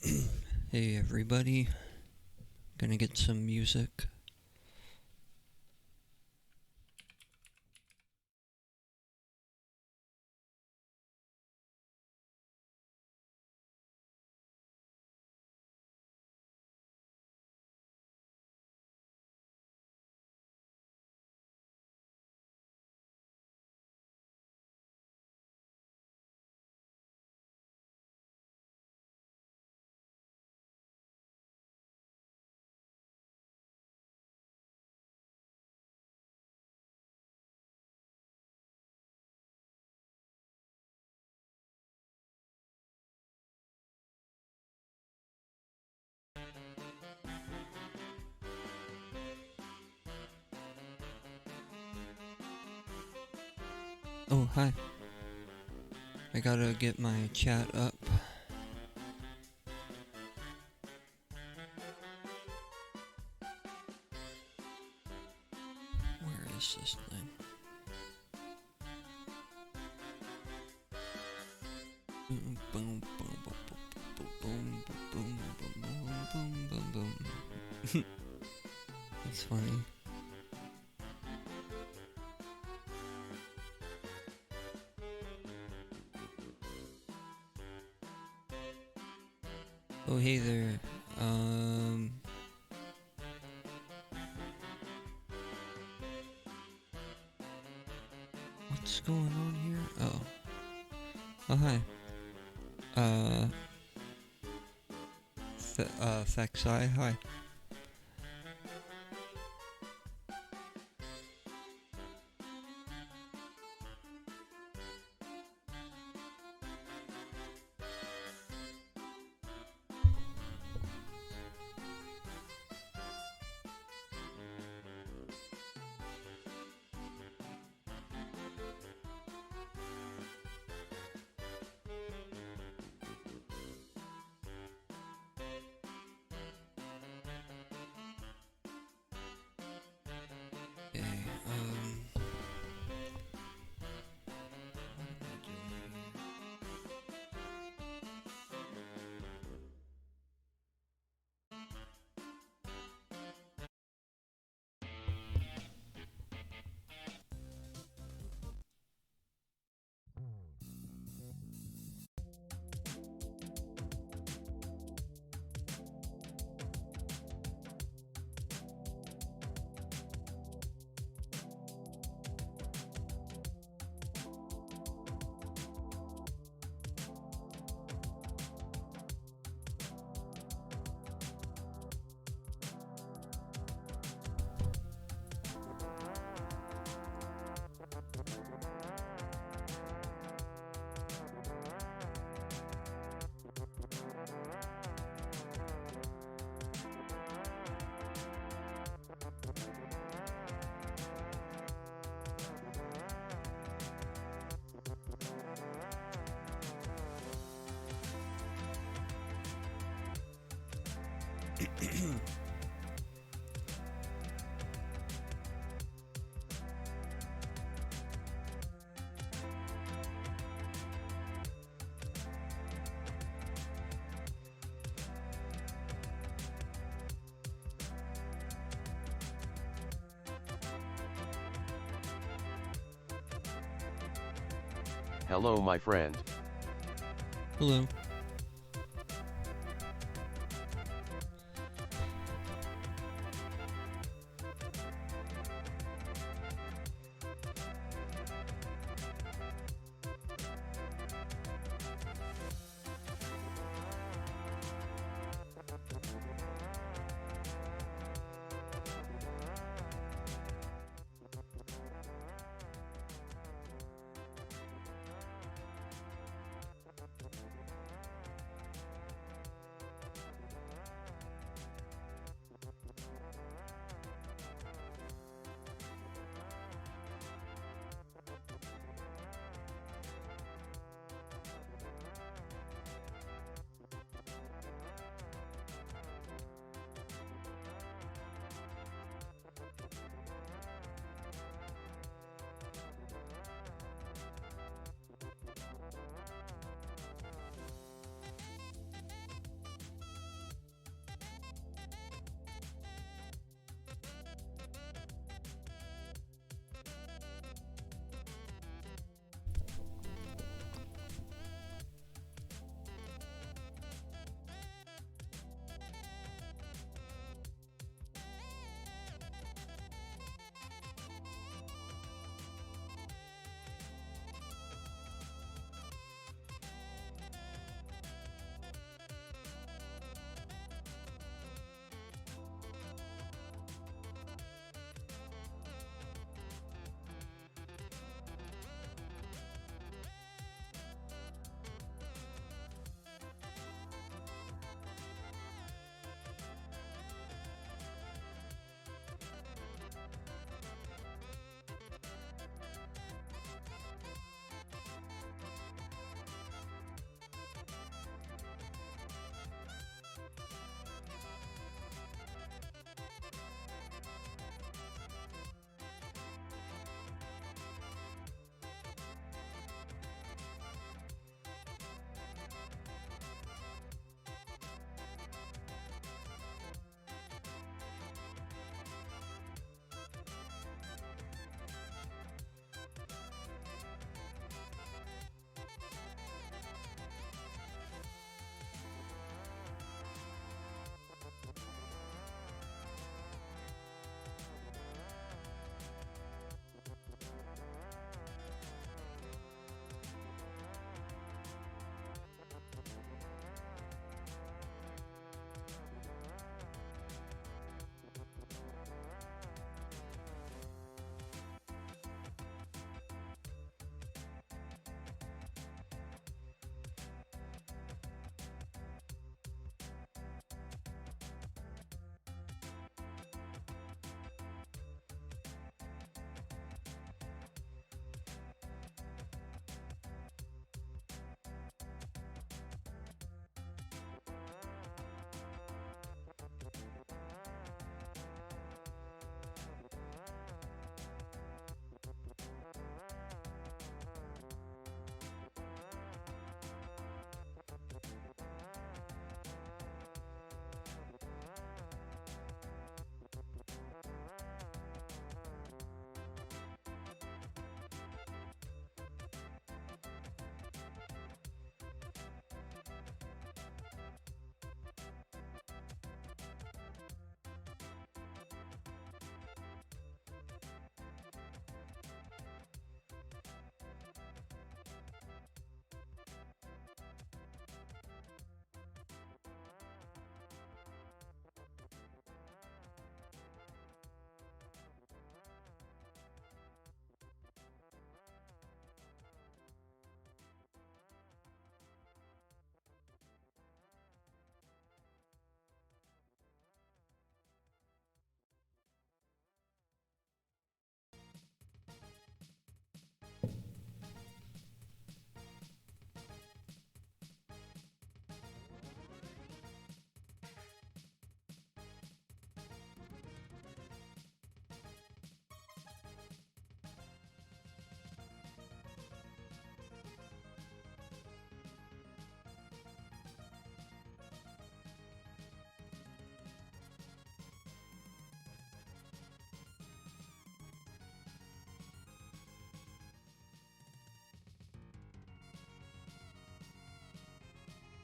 Hey everybody, gonna get some music. Oh, hi. I gotta get my chat up. Where is this thing? Boom, boom, boom, boom, boom, boom, boom, boom, boom, boom, boom. That's funny. Oh, hey there. What's going on here? Oh. Oh, hi. Faxi, hi. Okay, what am I doing here? Hello my friend. Hello.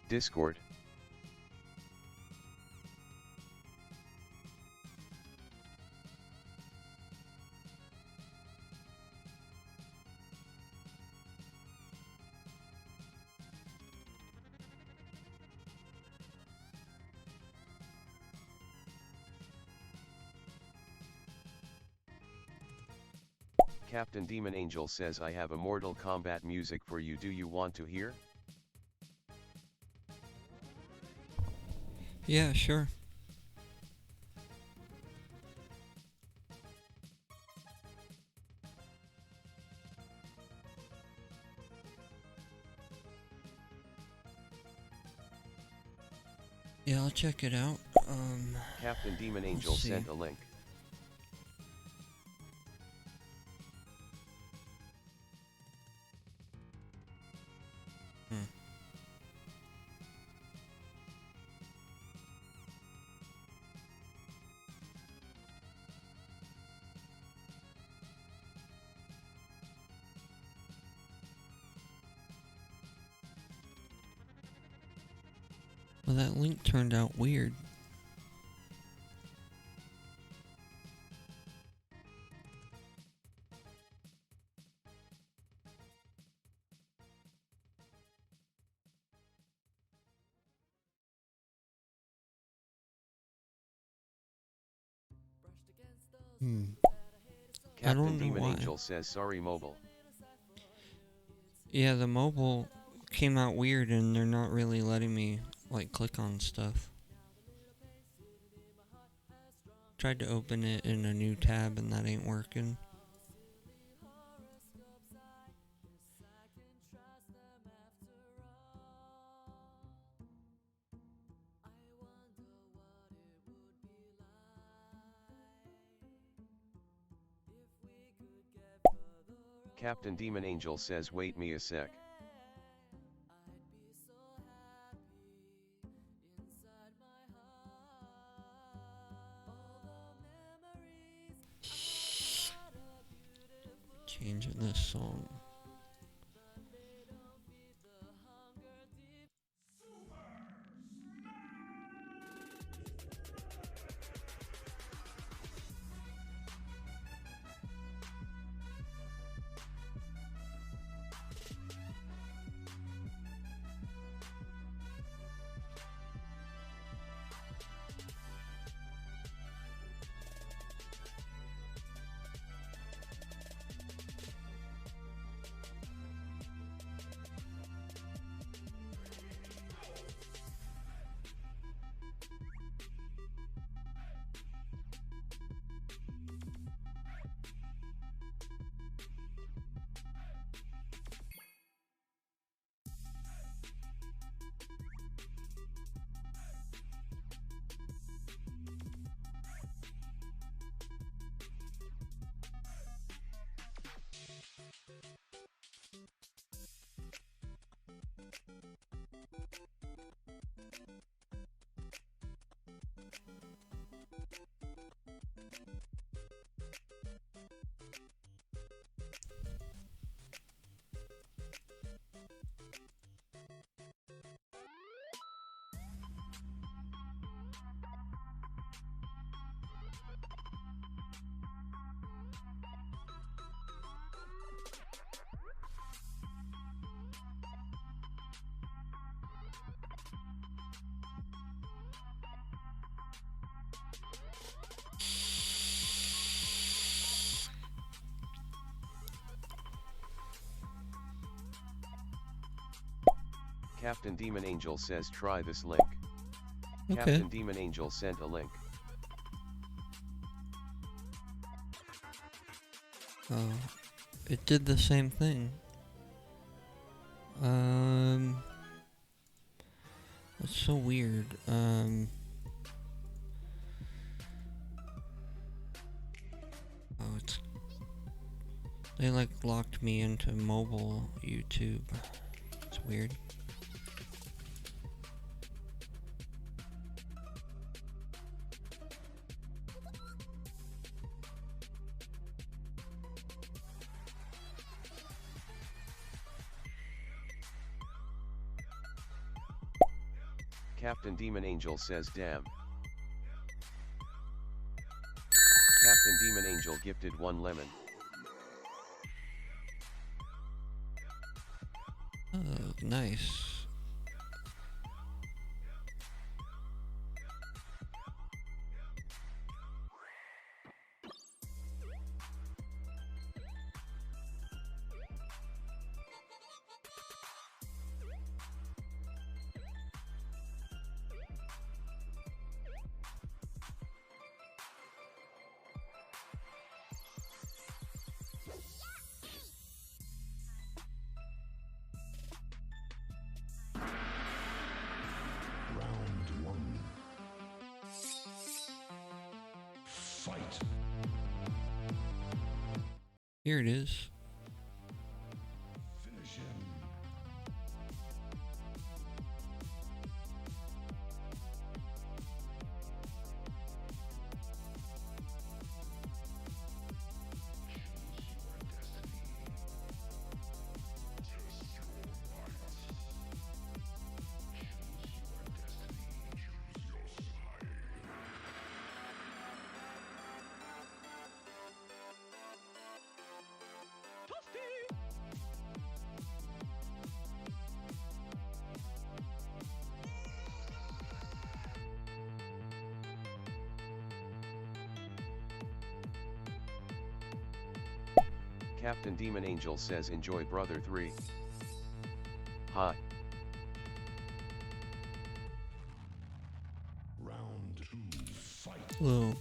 Discord. Captain Demon Angel says I have a Mortal Kombat music for you. Do you want to hear? Yeah, sure. Yeah, I'll check it out. Captain Demon Angel sent a link. Well, that link turned out weird. Captain Demon Angel says sorry mobile. Yeah, the mobile came out weird and they're not really letting me like click on stuff. Tried to open it in a new tab and that ain't working. Captain Demon Angel says wait me a sec. Changing this song. Captain Demon Angel says try this link. Okay. Captain Demon Angel sent a link. Oh, it did the same thing. That's so weird. Oh, they like locked me into mobile YouTube. It's weird. Captain Demon Angel says damn. Captain Demon Angel gifted 1 lemon. Oh, nice. Fight. Here it is. Finish him. Captain Demon Angel says enjoy brother 3. Hi. Round 2. Fight. Whoa.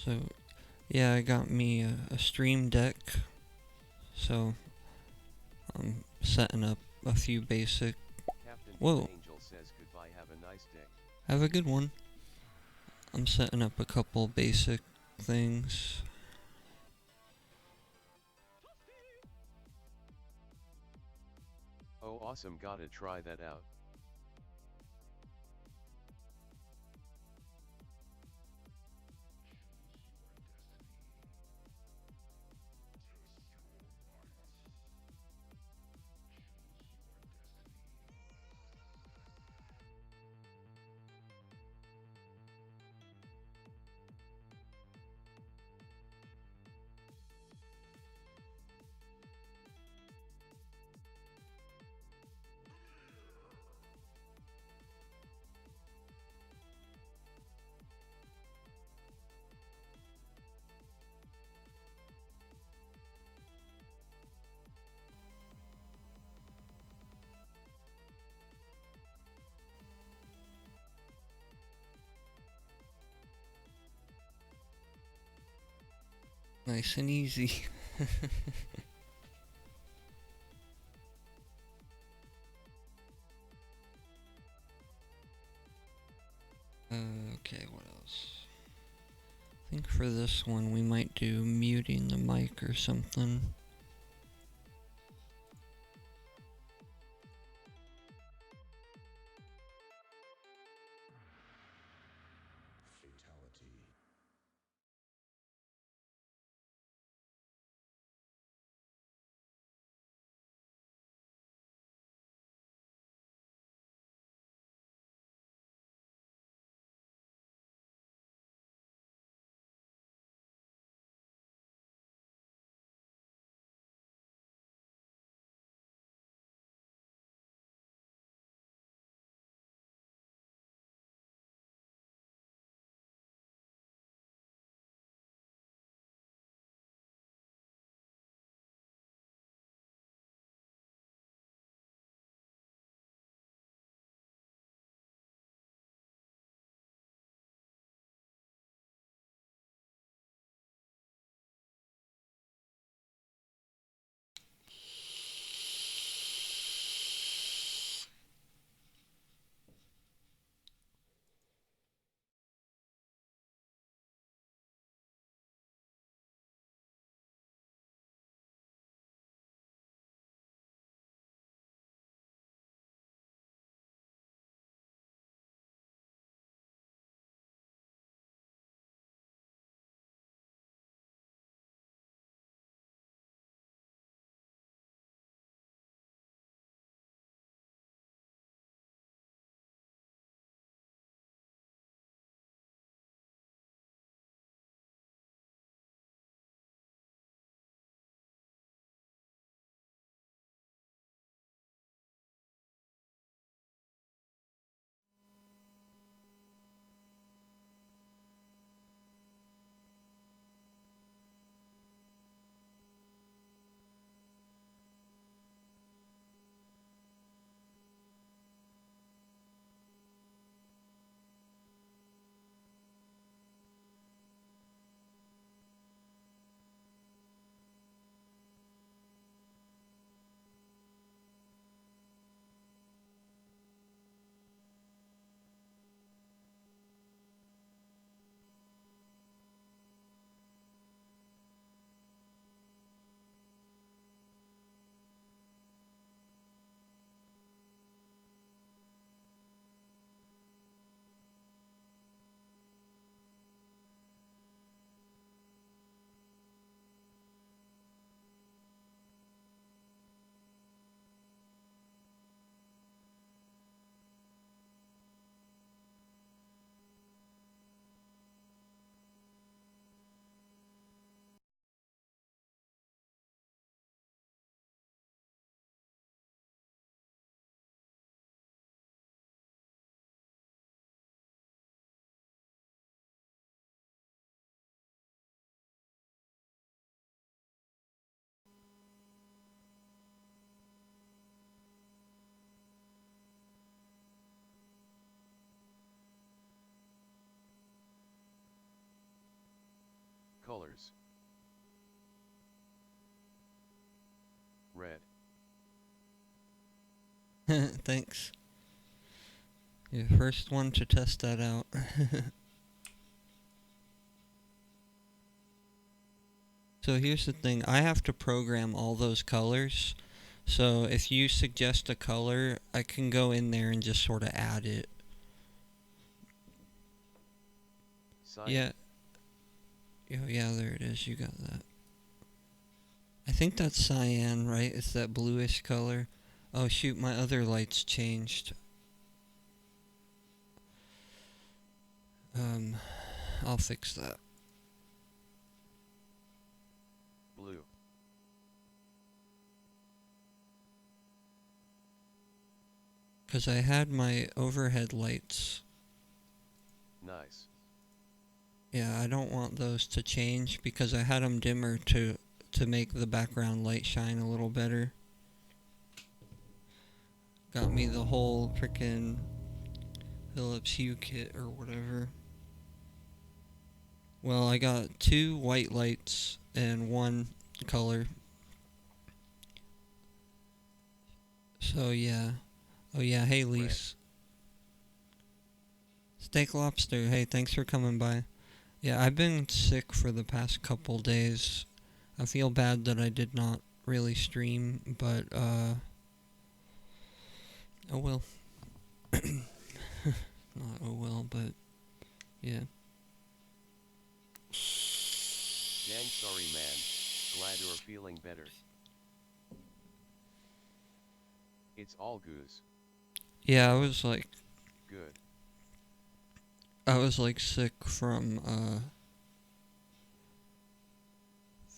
So, yeah, I got me a stream deck. So, I'm setting up a few basic. Captain Whoa. Demon Angel says goodbye, have a nice day. Have a good one. I'm setting up a couple basic things. Oh awesome, gotta try that out. Nice and easy. Okay, what else? I think for this one we might do muting the mic or something. colors. Red. Thanks. You're the first one to test that out. So here's the thing, I have to program all those colors. So if you suggest a color, I can go in there and just sort of add it. Cyan. Yeah. Yeah, there it is. You got that. I think that's cyan, right? It's that bluish color. Oh shoot, my other lights changed. I'll fix that. Blue. Because I had my overhead lights. Nice. Yeah, I don't want those to change because I had them dimmer to make the background light shine a little better. Got me the whole frickin' Philips Hue kit or whatever. Well, I got 2 white lights and 1 color. So yeah. Oh yeah, hey Lise. Steak Lobster, hey, thanks for coming by. Yeah, I've been sick for the past couple days. I feel bad that I did not really stream, but oh well. Not oh well, but yeah. Dang, sorry man. Glad you're feeling better. It's all goose. Yeah, I was like Good. sick from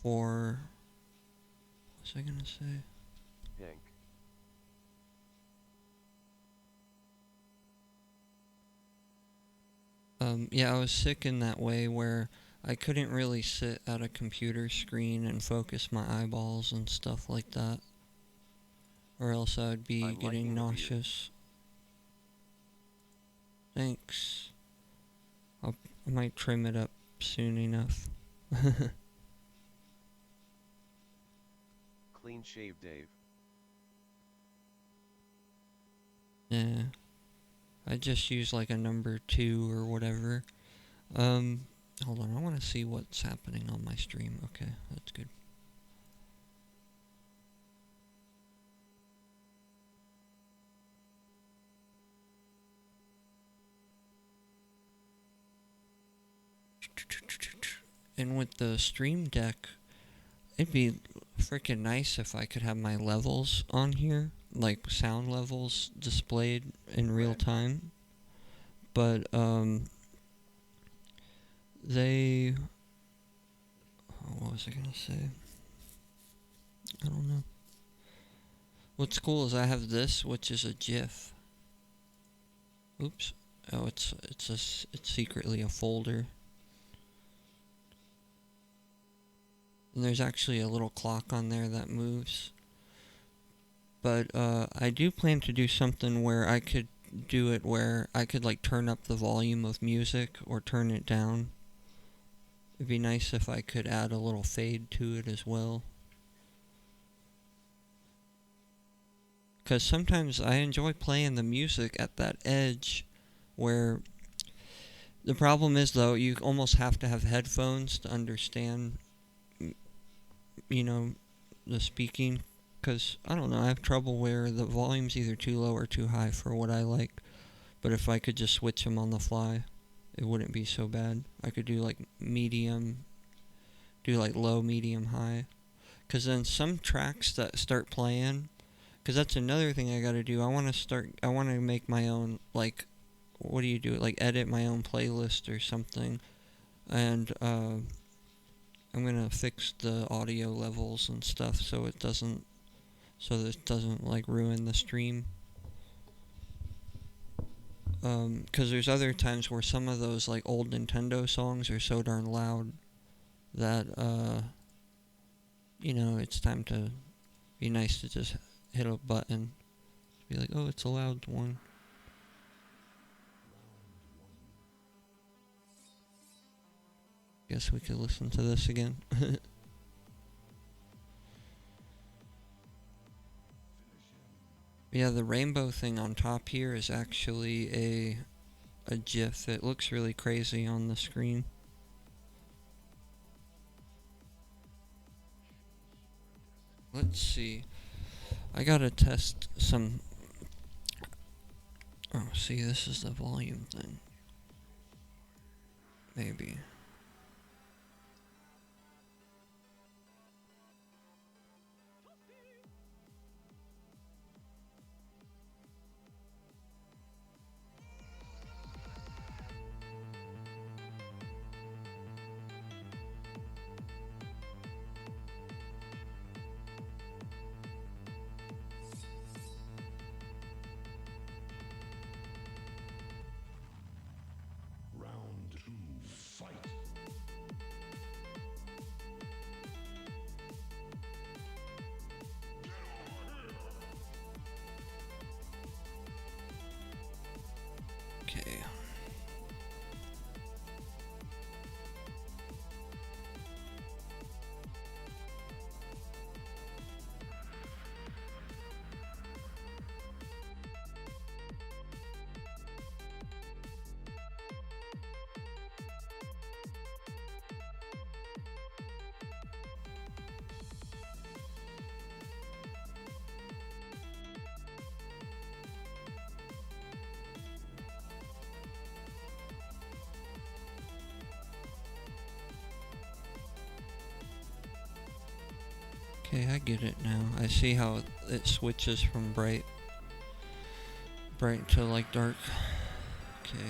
for what was I gonna say? Pink. Yeah, I was sick in that way where I couldn't really sit at a computer screen and focus my eyeballs and stuff like that. Or else I'd be I'm getting liking the beard. nauseous. Thanks. I might trim it up soon enough. Clean shave Dave. Yeah. I just use like a number 2 or whatever. Hold on, I want to see what's happening on my stream. Okay, that's good. And with the Stream Deck, it'd be freaking nice if I could have my levels on here, like sound levels displayed in real time. But they, what was I gonna say? I don't know. What's cool is I have this, which is a GIF. Oops. Oh, it's secretly a folder. And there's actually a little clock on there that moves. But I do plan to do something where I could do it where I could like turn up the volume of music or turn it down. It'd be nice if I could add a little fade to it as well. Because sometimes I enjoy playing the music at that edge where the problem is though you almost have to have headphones to understand, you know, the speaking. Because, I don't know, I have trouble where the volume's either too low or too high for what I like. But if I could just switch them on the fly, it wouldn't be so bad. I could do like medium, do like low, medium, high. Because then some tracks that start playing, because that's another thing I gotta do. I want to make my own, like, what do you do? Like, edit my own playlist or something. And, I'm gonna fix the audio levels and stuff so it doesn't like ruin the stream. Because there's other times where some of those like old Nintendo songs are so darn loud that you know, it's time to be nice to just hit a button, be like, oh, it's a loud one. Guess we could listen to this again. Yeah, the rainbow thing on top here is actually a GIF. It looks really crazy on the screen. Let's see. I gotta test some. Oh, see, this is the volume thing. Maybe. Round two, fight. Okay. Okay, I get it now. I see how it switches from bright to like dark. Okay.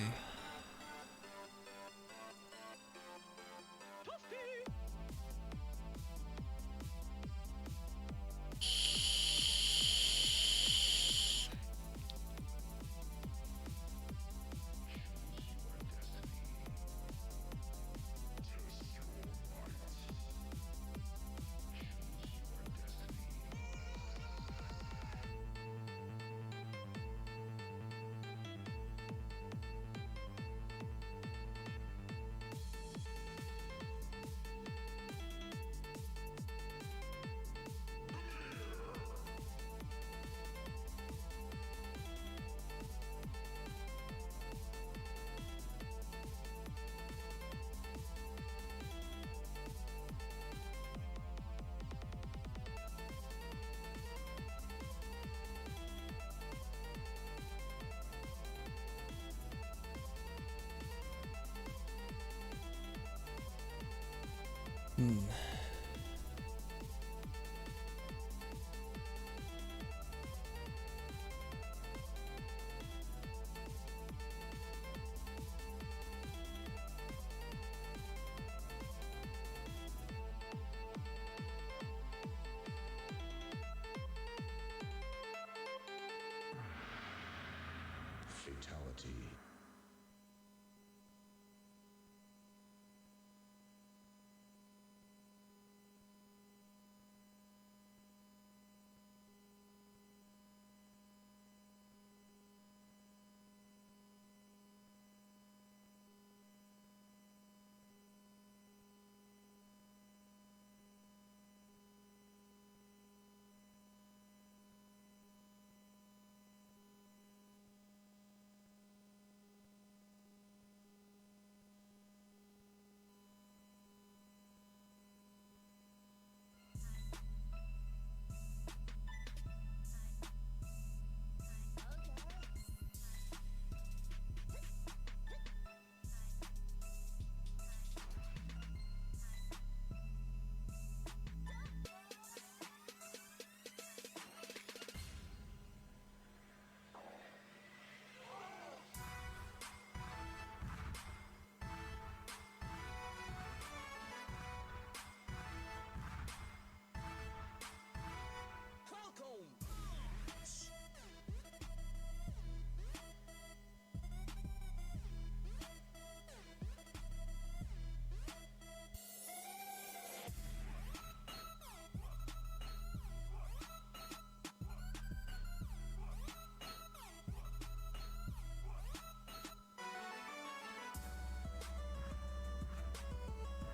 Hmm. Fatality.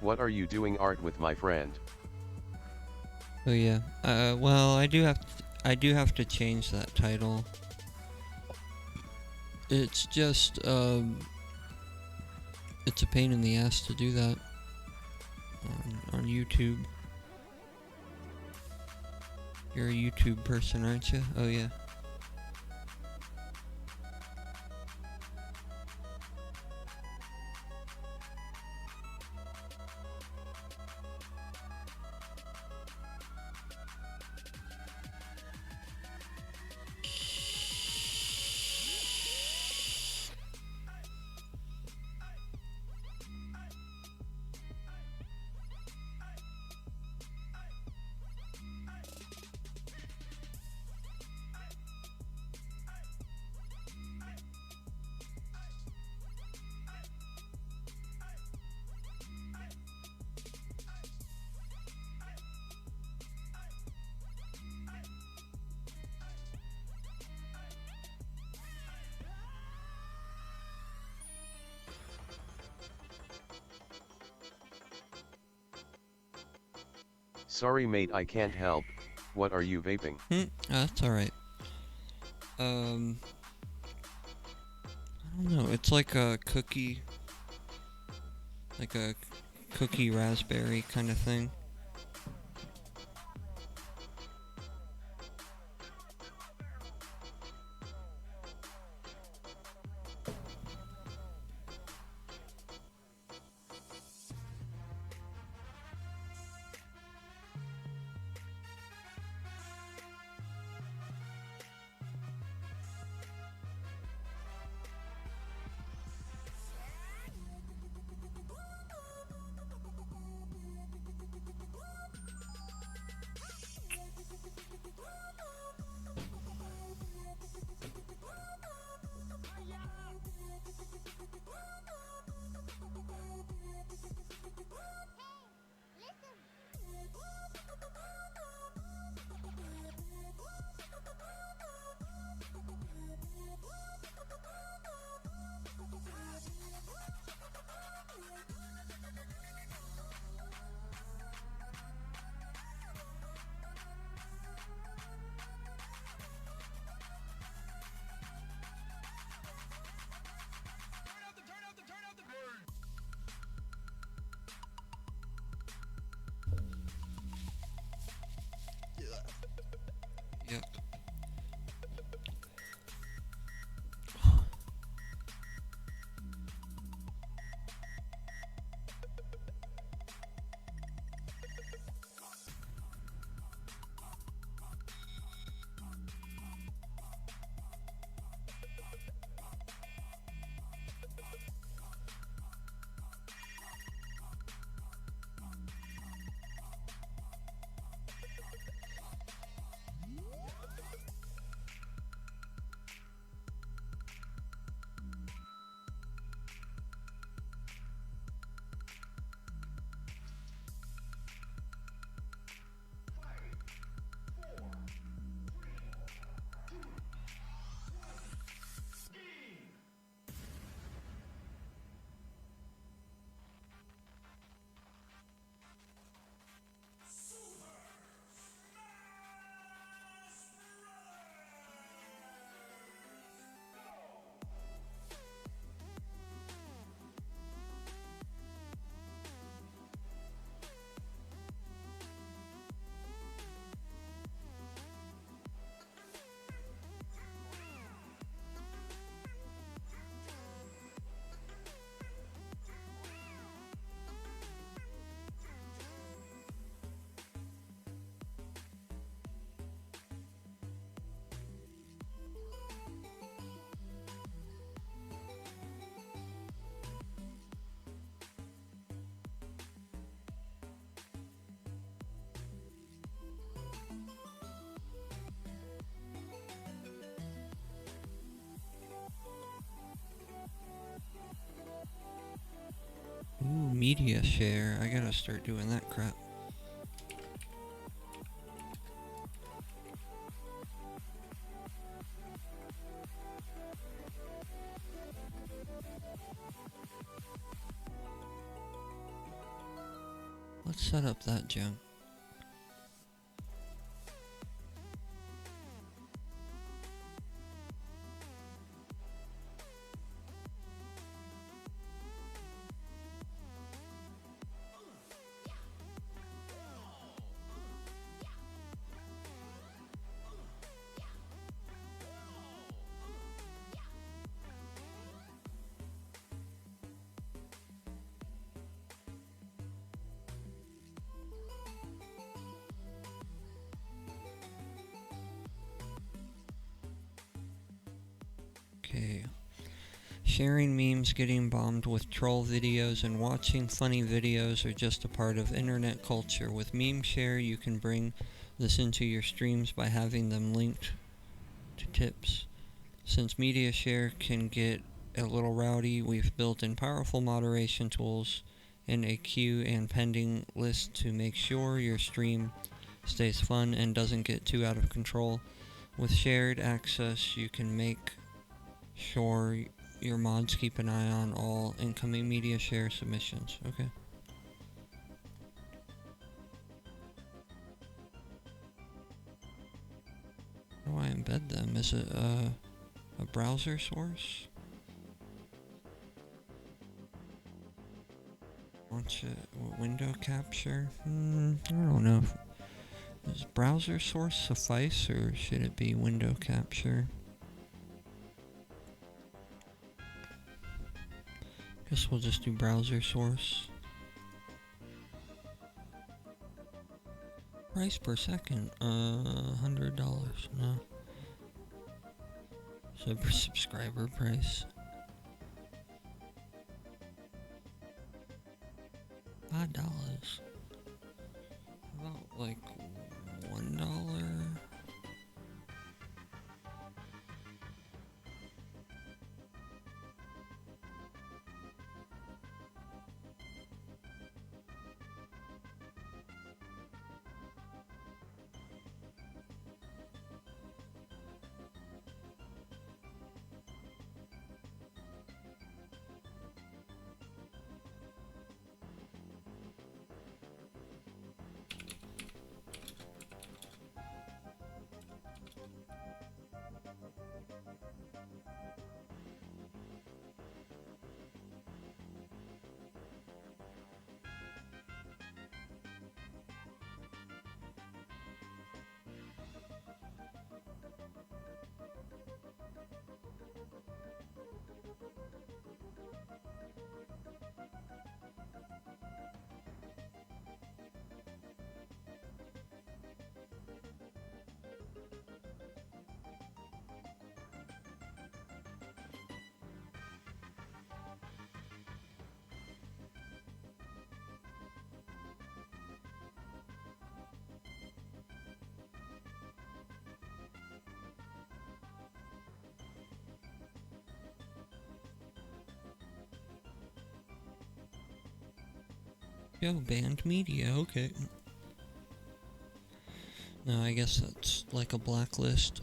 What are you doing art with my friend? Oh yeah. Well, I do have to change that title. It's just it's a pain in the ass to do that on YouTube. You're a YouTube person, aren't you? Oh yeah. Sorry mate, I can't help. What are you vaping? That's alright. I don't know. It's like a cookie, like a cookie raspberry kind of thing. Yep. Ooh, media share. I gotta start doing that crap. Let's set up that junk. Okay. Sharing memes, getting bombed with troll videos, and watching funny videos are just a part of internet culture. With Meme Share, you can bring this into your streams by having them linked to tips. Since Media Share can get a little rowdy, we've built in powerful moderation tools and a queue and pending list to make sure your stream stays fun and doesn't get too out of control. With shared access, you can make sure your mods keep an eye on all incoming media share submissions. Okay. How do I embed them? Is it a browser source? Launch it. Window capture? I don't know. Does browser source suffice or should it be window capture? Guess we'll just do browser source. Price per second, $100. No. Subscriber price. $5. About like $1. Yo, banned media, okay. No, I guess that's like a blacklist.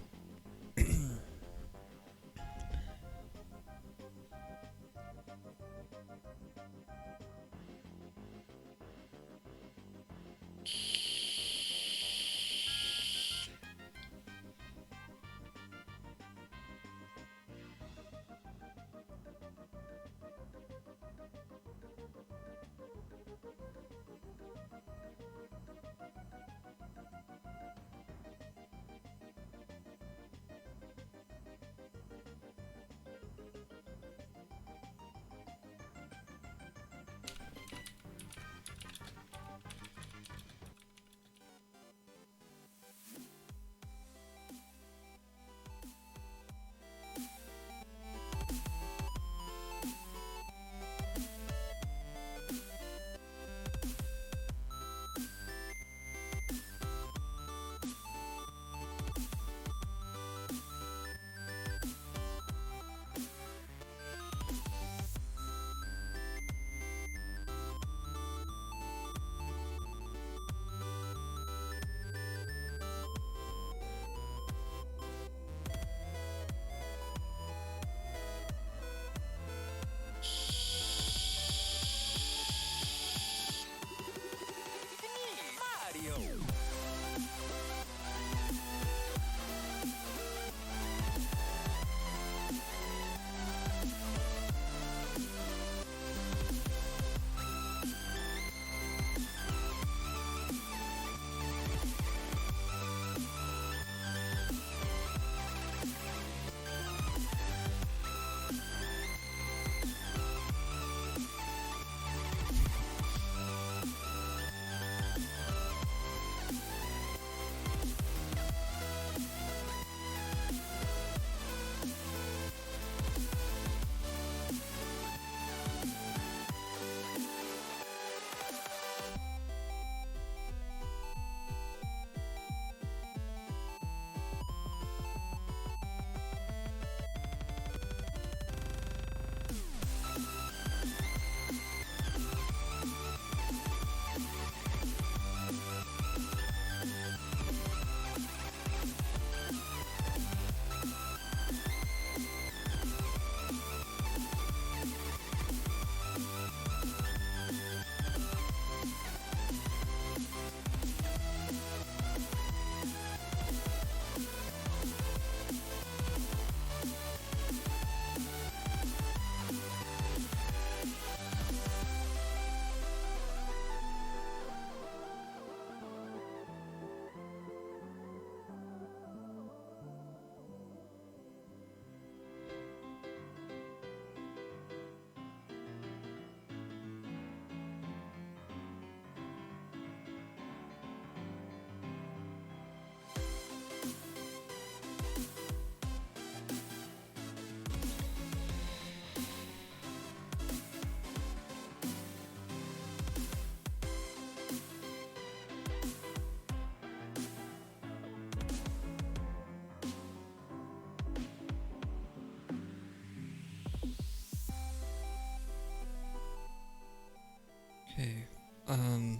Um,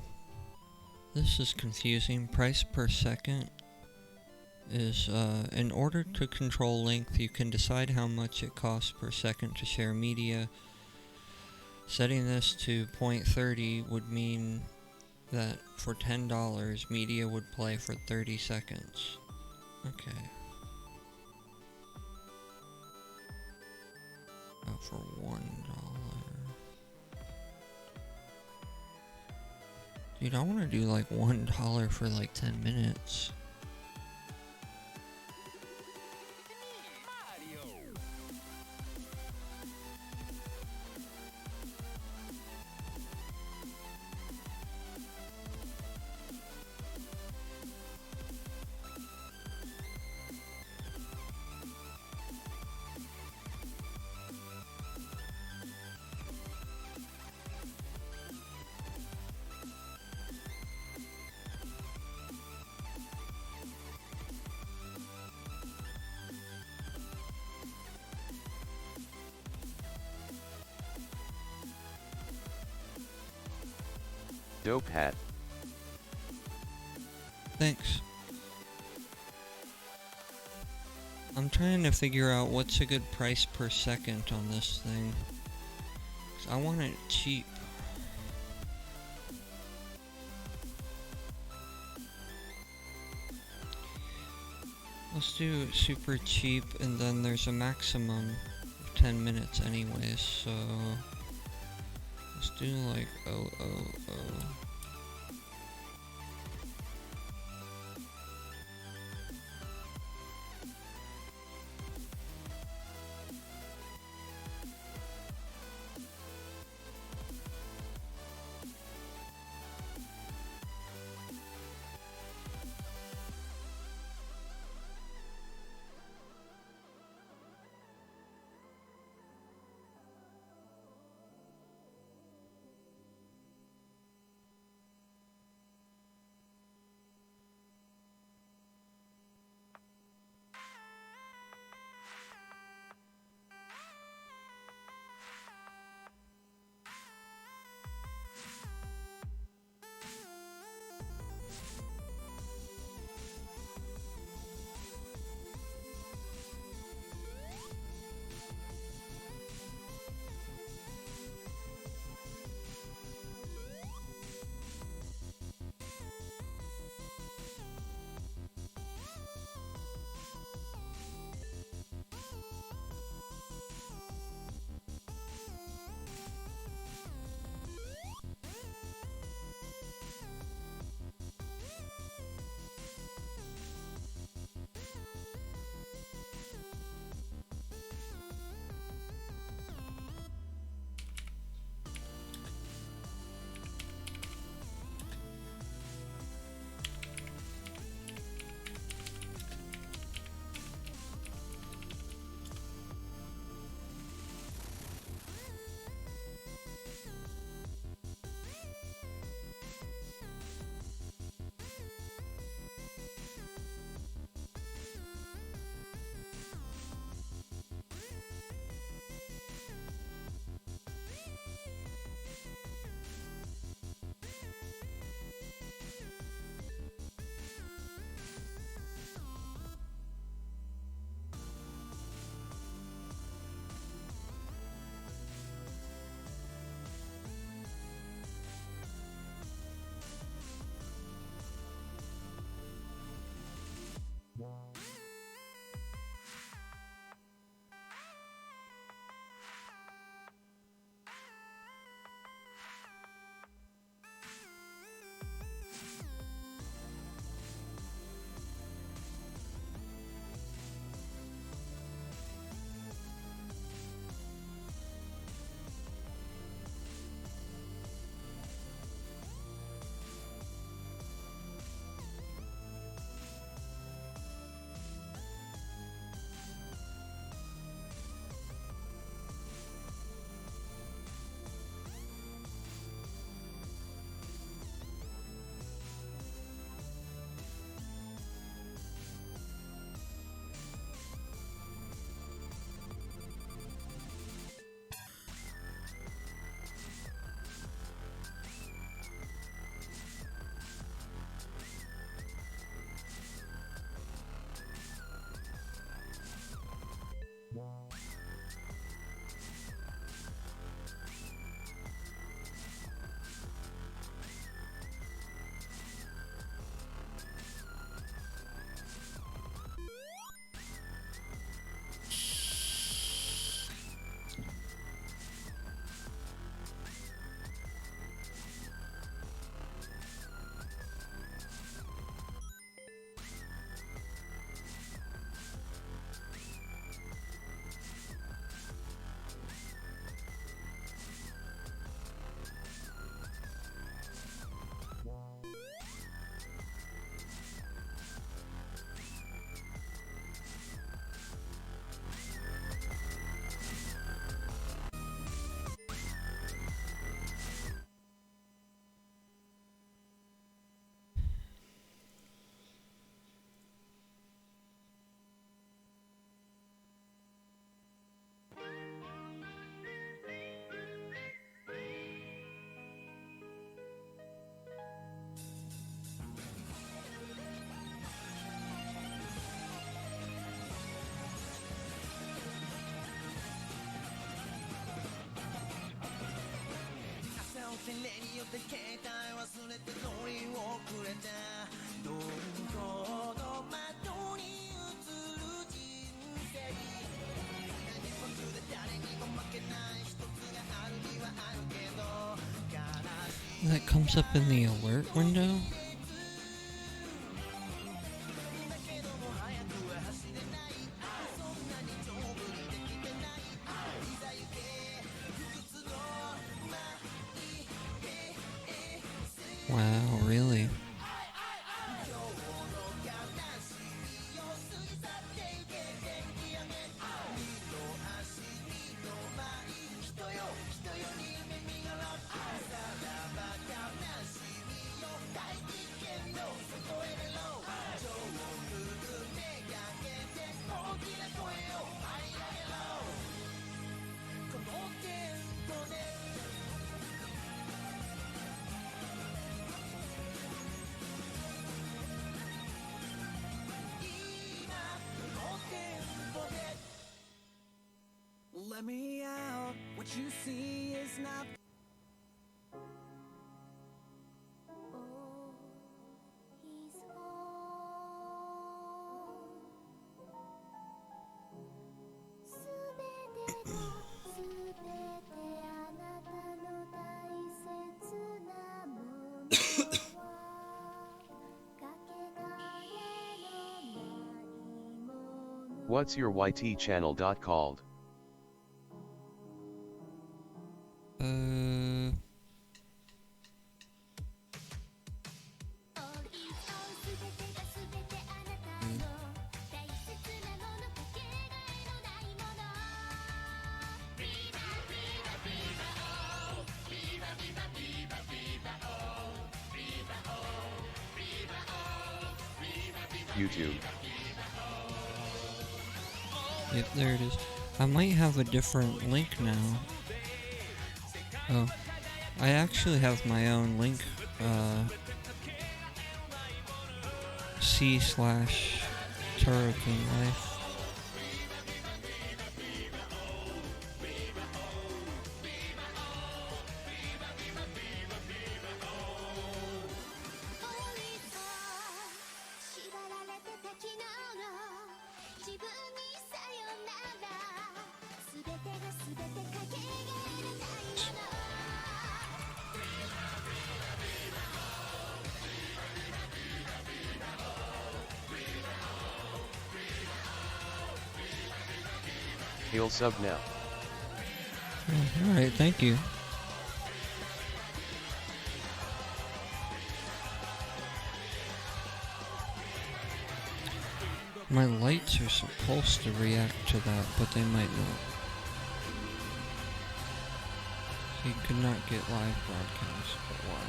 this is confusing. Price per second is, in order to control length, you can decide how much it costs per second to share media. Setting this to 0.30 would mean that for $10, media would play for 30 seconds. Okay. Oh, for $1. Dude, I want to do like $1 for like 10 minutes. Dope hat. Thanks. I'm trying to figure out what's a good price per second on this thing. 'Cause I want it cheap. Let's do super cheap, and then there's a maximum of 10 minutes anyways, so let's do like 000. That comes up in the alert window? Wow, really? Let me out. What you see is not. He's home. すべてのすべてあなたの大切なものはかけがえのないもの What's your YT channel called? YouTube. Yep, there it is. I might have a different link now. Oh. I actually have my own link, c/Taro King Life. He'll sub now. Alright, thank you. My lights are supposed to react to that, but they might not. He could not get live broadcast, but why?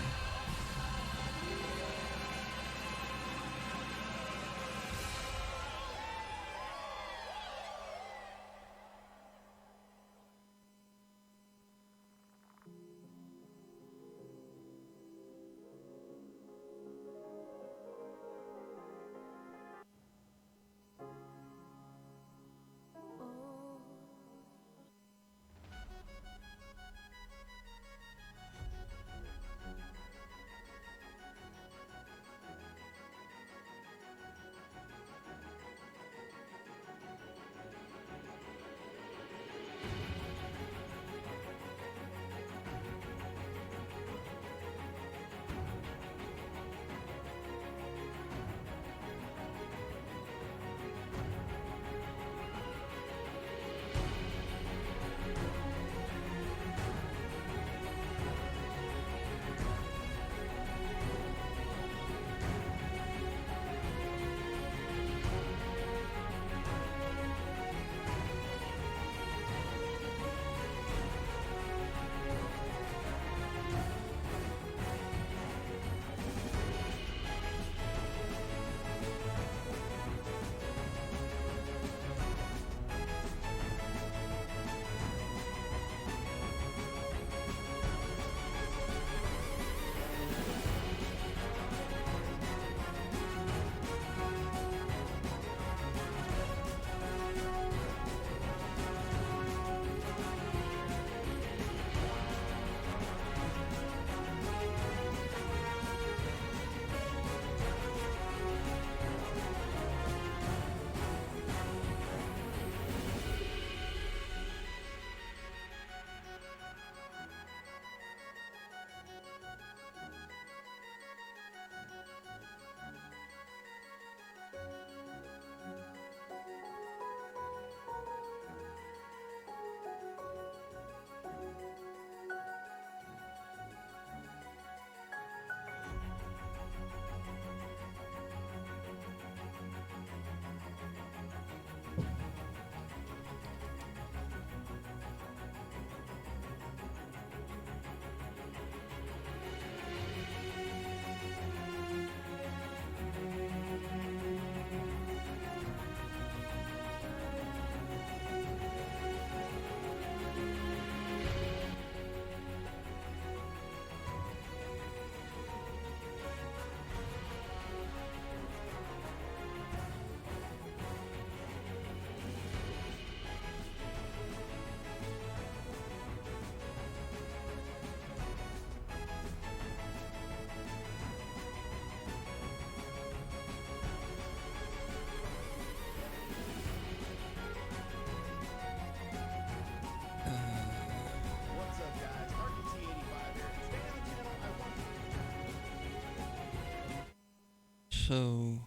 So,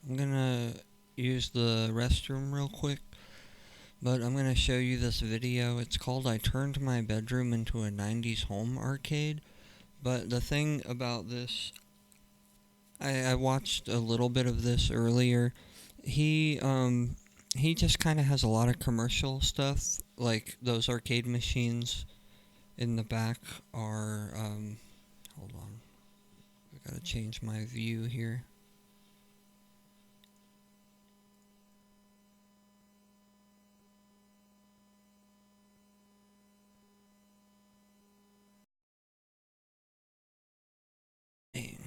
I'm gonna use the restroom real quick, but I'm gonna show you this video. It's called I Turned My Bedroom into a 90s Home Arcade. But the thing about this, I watched a little bit of this earlier. He just kind of has a lot of commercial stuff, like those arcade machines in the back are, hold on, I gotta change my view here. Dang.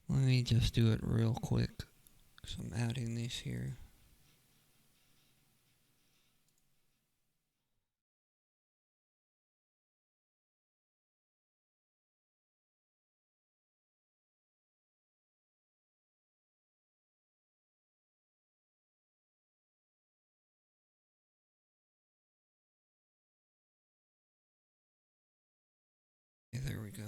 Let me just do it real quick, because I'm adding these here. Okay, there we go.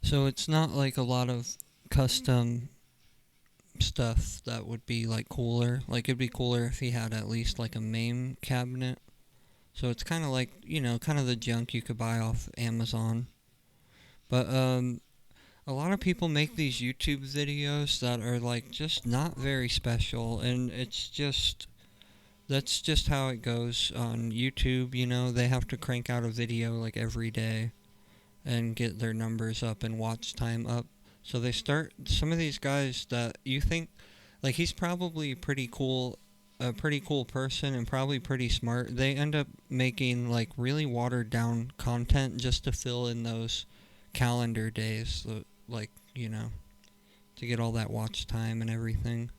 So it's not like a lot of custom stuff that would be like cooler. Like it'd be cooler if he had at least like a MAME cabinet. So it's kind of like, kind of the junk you could buy off Amazon. But a lot of people make these YouTube videos that are like just not very special, and that's just how it goes on YouTube. They have to crank out a video like every day and get their numbers up and watch time up. So they start, some of these guys that you think, like, he's probably a pretty cool person and probably pretty smart. They end up making like really watered down content just to fill in those calendar days, like, to get all that watch time and everything.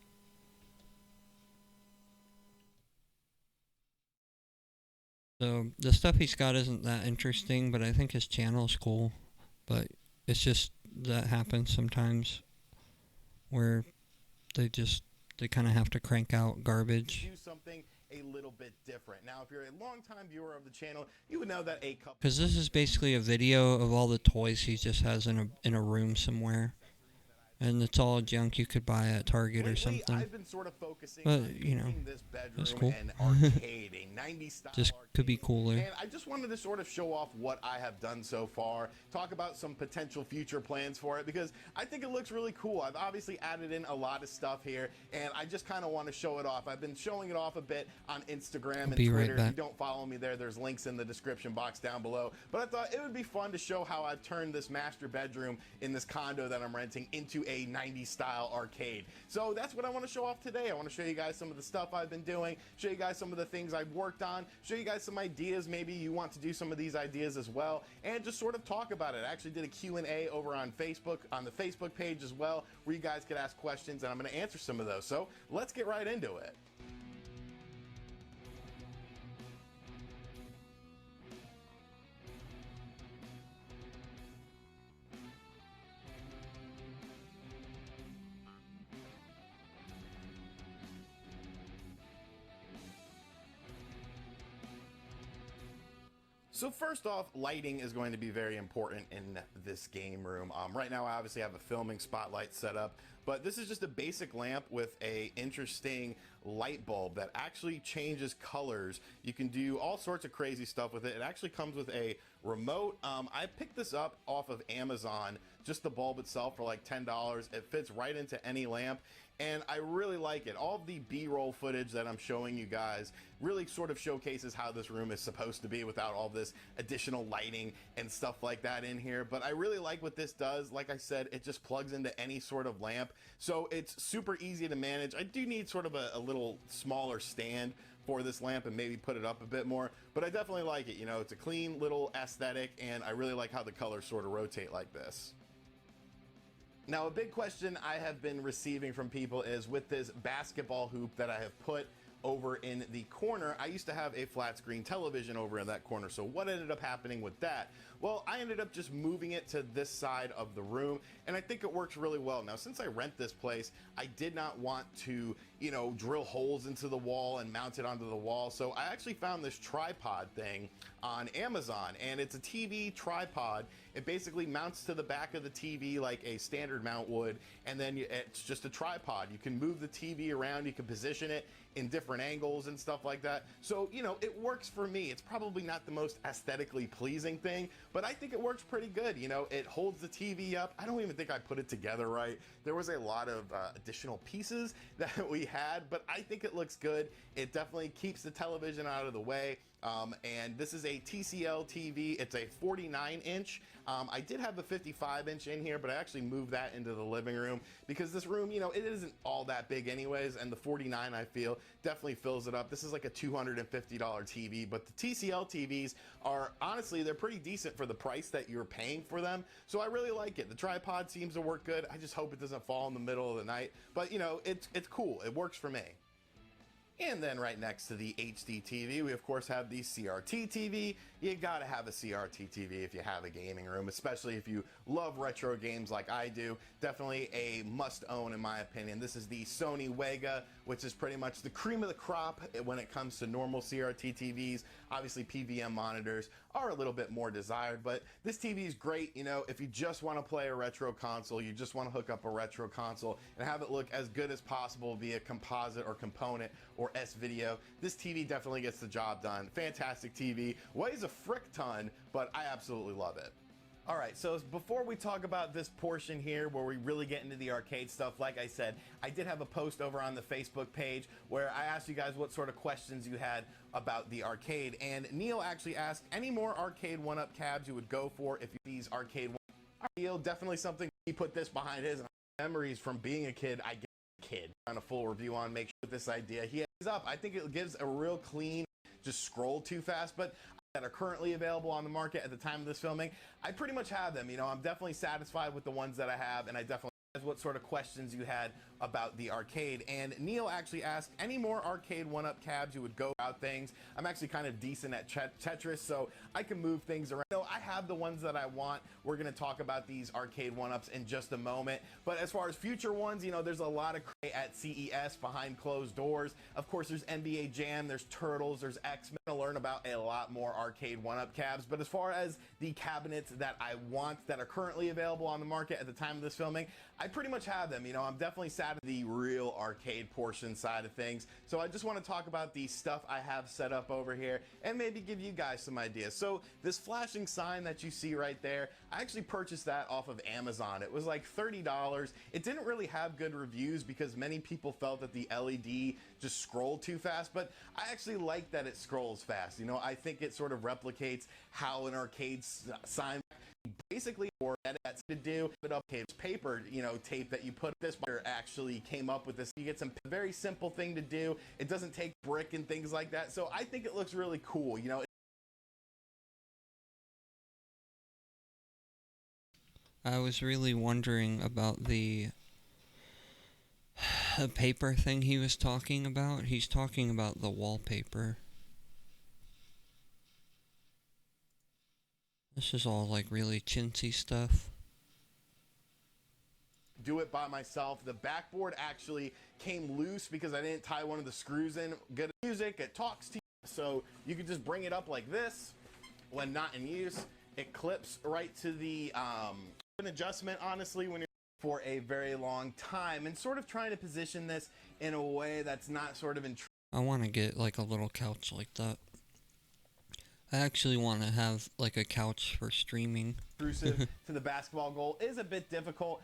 So the stuff he's got isn't that interesting, but I think his channel's cool. But it's just that happens sometimes where they kind of have to crank out garbage. Do something a little bit different. Now, if you're a long-time viewer of the channel, you would know that a couple. Because this is basically a video of all the toys he just has in a room somewhere. And it's all junk you could buy at Target or something. I've been sort of focusing But, on making this bedroom that's cool. an arcade, a 90s style Just arcade. could be cooler. And I just wanted to sort of show off what I have done so far, talk about some potential future plans for it, because I think it looks really cool. I've obviously added in a lot of stuff here, and I just kind of want to show it off. I've been showing it off a bit on Instagram and Be right Twitter. back. If you don't follow me there's links in the description box down below. But I thought it would be fun to show how I've turned this master bedroom in this condo that I'm renting into a 90s style arcade. So that's what I want to show off today. I want to show you guys some of the stuff I've been doing, show you guys some of the things I've worked on, show you guys some ideas. Maybe you want to do some of these ideas as well, and just sort of talk about it. I actually did a Q&A over on Facebook, on the Facebook page as well, where you guys could ask questions, and I'm going to answer some of those. So let's get right into it. So first off, lighting is going to be very important in this game room. Right now I obviously have a filming spotlight set up, but this is just a basic lamp with a interesting light bulb that actually changes colors. You can do all sorts of crazy stuff with it. It actually comes with a remote. I picked this up off of Amazon, just the bulb itself for like $10. It fits right into any lamp, and I really like it. All of the B-roll footage that I'm showing you guys really sort of showcases how this room is supposed to be without all this additional lighting and stuff like that in here. But I really like what this does. Like I said, it just plugs into any sort of lamp, so it's super easy to manage. I do need sort of a little smaller stand for this lamp and maybe put it up a bit more, but I definitely like it. It's a clean little aesthetic, and I really like how the colors sort of rotate like this. Now, a big question I have been receiving from people is with this basketball hoop that I have put over in the corner. I used to have a flat screen television over in that corner. So what ended up happening with that? Well, I ended up just moving it to this side of the room, and I think it works really well. Now, since I rent this place, I did not want to, you know, drill holes into the wall and mount it onto the wall. So I actually found this tripod thing on Amazon, and it's a TV tripod. It basically mounts to the back of the TV like a standard mount would, and then it's just a tripod. You can move the TV around, you can position it in different angles and stuff like that. So, you know, it works for me. It's probably not the most aesthetically pleasing thing, but I think it works pretty good. You know, it holds the TV up. I don't even think I put it together right. There was a lot of additional pieces that we had, but I think it looks good. It definitely keeps the television out of the way. And this is a TCL TV. It's a 49-inch. I did have a 55-inch in here, but I actually moved that into the living room because this room, you know, it isn't all that big anyways, and the 49, I feel, definitely fills it up. This is like a $250 TV, but the TCL TVs are, honestly, they're pretty decent for the price that you're paying for them, so I really like it. The tripod seems to work good. I just hope it doesn't fall in the middle of the night, but, you know, it's cool. It works for me. And then right next to the HD TV, we of course have the CRT TV. You gotta have a CRT TV if you have a gaming room, especially if you love retro games like I do. Definitely a must own in my opinion. This is the Sony Wega, which is pretty much the cream of the crop when it comes to normal CRT TVs. Obviously PVM monitors are a little bit more desired, but this TV is great, you know, if you just want to play a retro console, you just want to hook up a retro console and have it look as good as possible via composite or component or S-video. This TV definitely gets the job done. Fantastic TV, weighs a frick ton, but I absolutely love it. All right, so before we talk about this portion here where we really get into the arcade stuff, like I said, I did have a post over on the Facebook page where I asked you guys what sort of questions you had about the arcade, and Neil actually asked any more arcade one-up cabs you would go for if these arcade one-up. Neil, definitely something, he put this behind his memories from being a kid. I get a kid on a full review on, make sure with this idea. He has up, I think it gives a real clean, just scroll too fast, but that are currently available on the market at the time of this filming, I pretty much have them. You know, I'm definitely satisfied with the ones that I have, and I definitely what sort of questions you had about the arcade. And Neil actually asked any more arcade one-up cabs you would go about things. I'm actually kind of decent at Tetris, so I can move things around. So I have the ones that I want. We're going to talk about these arcade one-ups in just a moment, but as far as future ones, you know, there's a lot of at CES behind closed doors. Of course, there's NBA Jam, there's Turtles, there's X-Men. To learn about a lot more arcade one-up cabs, but as far as the cabinets that I want that are currently available on the market at the time of this filming, I pretty much have them. You know, I'm definitely sad at the real arcade portion side of things, so I just want to talk about the stuff I have set up over here and maybe give you guys some ideas. So this flashing sign that you see right there, I actually purchased that off of Amazon. It was like $30. It didn't really have good reviews because many people felt that the LED just scrolled too fast, but I actually like that it scrolls fast. You know, I think it sort of replicates how an arcade sign basically, or that's to do it up paper, you know, tape that you put. This actually came up with this. You get some very simple thing to do. It doesn't take brick and things like that, so I think it looks really cool. You know, I was really wondering about the paper thing he was talking about. He's talking about the wallpaper. This is all like really chintzy stuff. Do it by myself. The backboard actually came loose because I didn't tie one of the screws in. Good music, it talks to you, so you can just bring it up like this when not in use. It clips right to the an adjustment, honestly, when you're for a very long time, and sort of trying to position this in a way that's not sort of intrusive. I want to get like a little couch like that. I actually want to have like a couch for streaming. To the basketball goal is a bit difficult.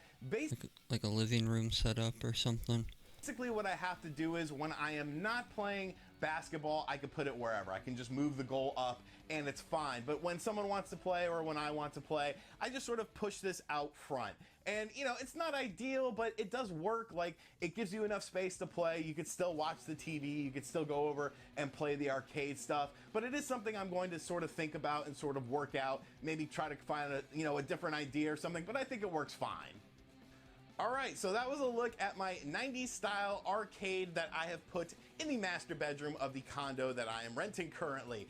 Like a living room setup or something. Basically what I have to do is when I am not playing basketball, I can put it wherever. I can just move the goal up and it's fine. But when someone wants to play or when I want to play, I just sort of push this out front. And, you know, it's not ideal, but it does work. Like, it gives you enough space to play. You could still watch the TV. You could still go over and play the arcade stuff. But it is something I'm going to sort of think about and sort of work out. Maybe try to find a, you know, a different idea or something. But I think it works fine. All right, so that was a look at my 90s style arcade that I have put in the master bedroom of the condo that I am renting currently.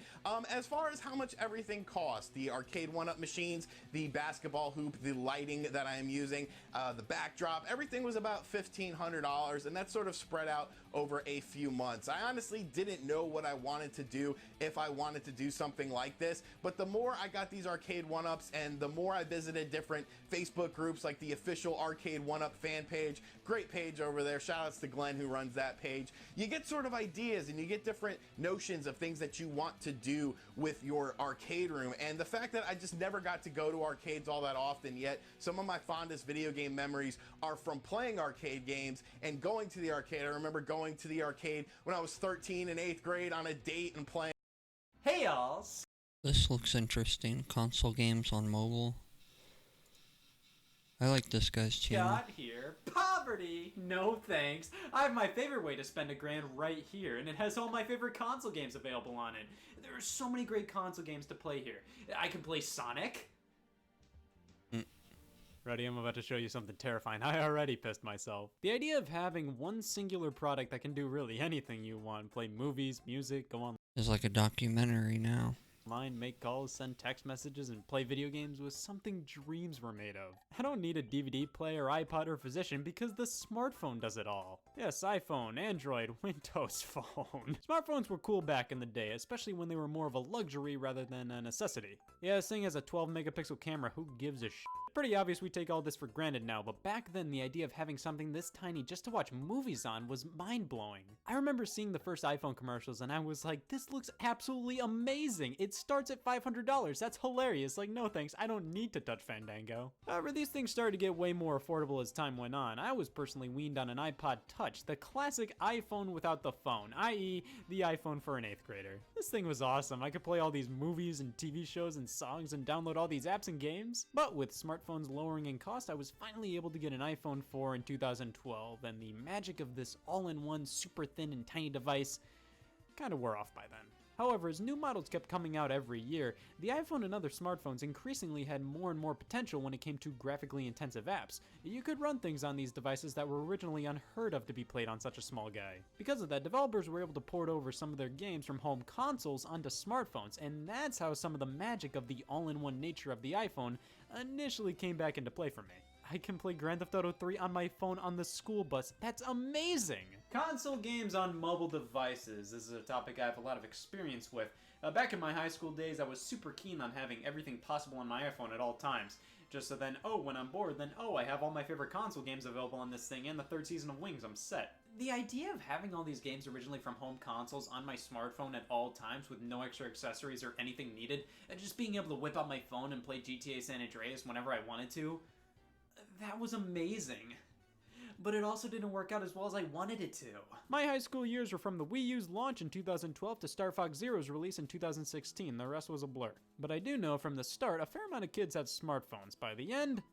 As far as how much everything costs, the arcade one-up machines, the basketball hoop, the lighting that I am using, the backdrop, everything was about $1,500, and that's sort of spread out over a few months. I honestly didn't know what I wanted to do if I wanted to do something like this, but the more I got these arcade one-ups and the more I visited different Facebook groups like the official arcade one-up fan page, great page over there, shout outs to Glenn who runs that page, you get sort of ideas and you get different notions of things that you want to do with your arcade room. And the fact that I just never got to go to arcades all that often, yet some of my fondest video game memories are from playing arcade games and going to the arcade. I remember going to the arcade when I was 13 in 8th grade on a date and playing. Hey y'all! This looks interesting. Console games on mobile. I like this guy's channel. Got here. Poverty! No thanks. I have my favorite way to spend $1,000 right here, and it has all my favorite console games available on it. There are so many great console games to play here. I can play Sonic. Ready? I'm about to show you something terrifying. I already pissed myself. The idea of having one singular product that can do really anything you want, play movies, music, go It's like a documentary now. online, make calls, send text messages, and play video games was something dreams were made of. I don't need a DVD player, iPod, or physician because the smartphone does it all. Yes, iPhone, Android, Windows Phone. Smartphones were cool back in the day, especially when they were more of a luxury rather than a necessity. Yeah, this thing has a 12 megapixel camera, who gives a shit? Pretty obvious we take all this for granted now, but back then the idea of having something this tiny just to watch movies on was mind-blowing. I remember seeing the first iPhone commercials and I was like, this looks absolutely amazing. It starts at $500. That's hilarious. Like, no thanks, I don't need to touch Fandango. However, these things started to get way more affordable as time went on. I was personally weaned on an iPod Touch, the classic iPhone without the phone, i.e. the iPhone for an 8th grader. This thing was awesome. I could play all these movies and TV shows and songs and download all these apps and games. But with smartphones lowering in cost, I was finally able to get an iPhone 4 in 2012, and the magic of this all-in-one super thin and tiny device kind of wore off by then. However, as new models kept coming out every year, the iPhone and other smartphones increasingly had more and more potential when it came to graphically intensive apps. You could run things on these devices that were originally unheard of to be played on such a small guy. Because of that, developers were able to port over some of their games from home consoles onto smartphones, and that's how some of the magic of the all-in-one nature of the iPhone initially came back into play for me. I can play Grand Theft Auto 3 on my phone on the school bus. That's amazing! Console games on mobile devices. This is a topic I have a lot of experience with. Back in my high school days, I was super keen on having everything possible on my iPhone at all times. Just so then, when I'm bored, then I have all my favorite console games available on this thing and the 3rd season of Wings, I'm set. The idea of having all these games originally from home consoles on my smartphone at all times with no extra accessories or anything needed, and just being able to whip out my phone and play GTA San Andreas whenever I wanted to, that was amazing. But it also didn't work out as well as I wanted it to. My high school years were from the Wii U's launch in 2012 to Star Fox Zero's release in 2016. The rest was a blur. But I do know from the start, a fair amount of kids had smartphones. By the end,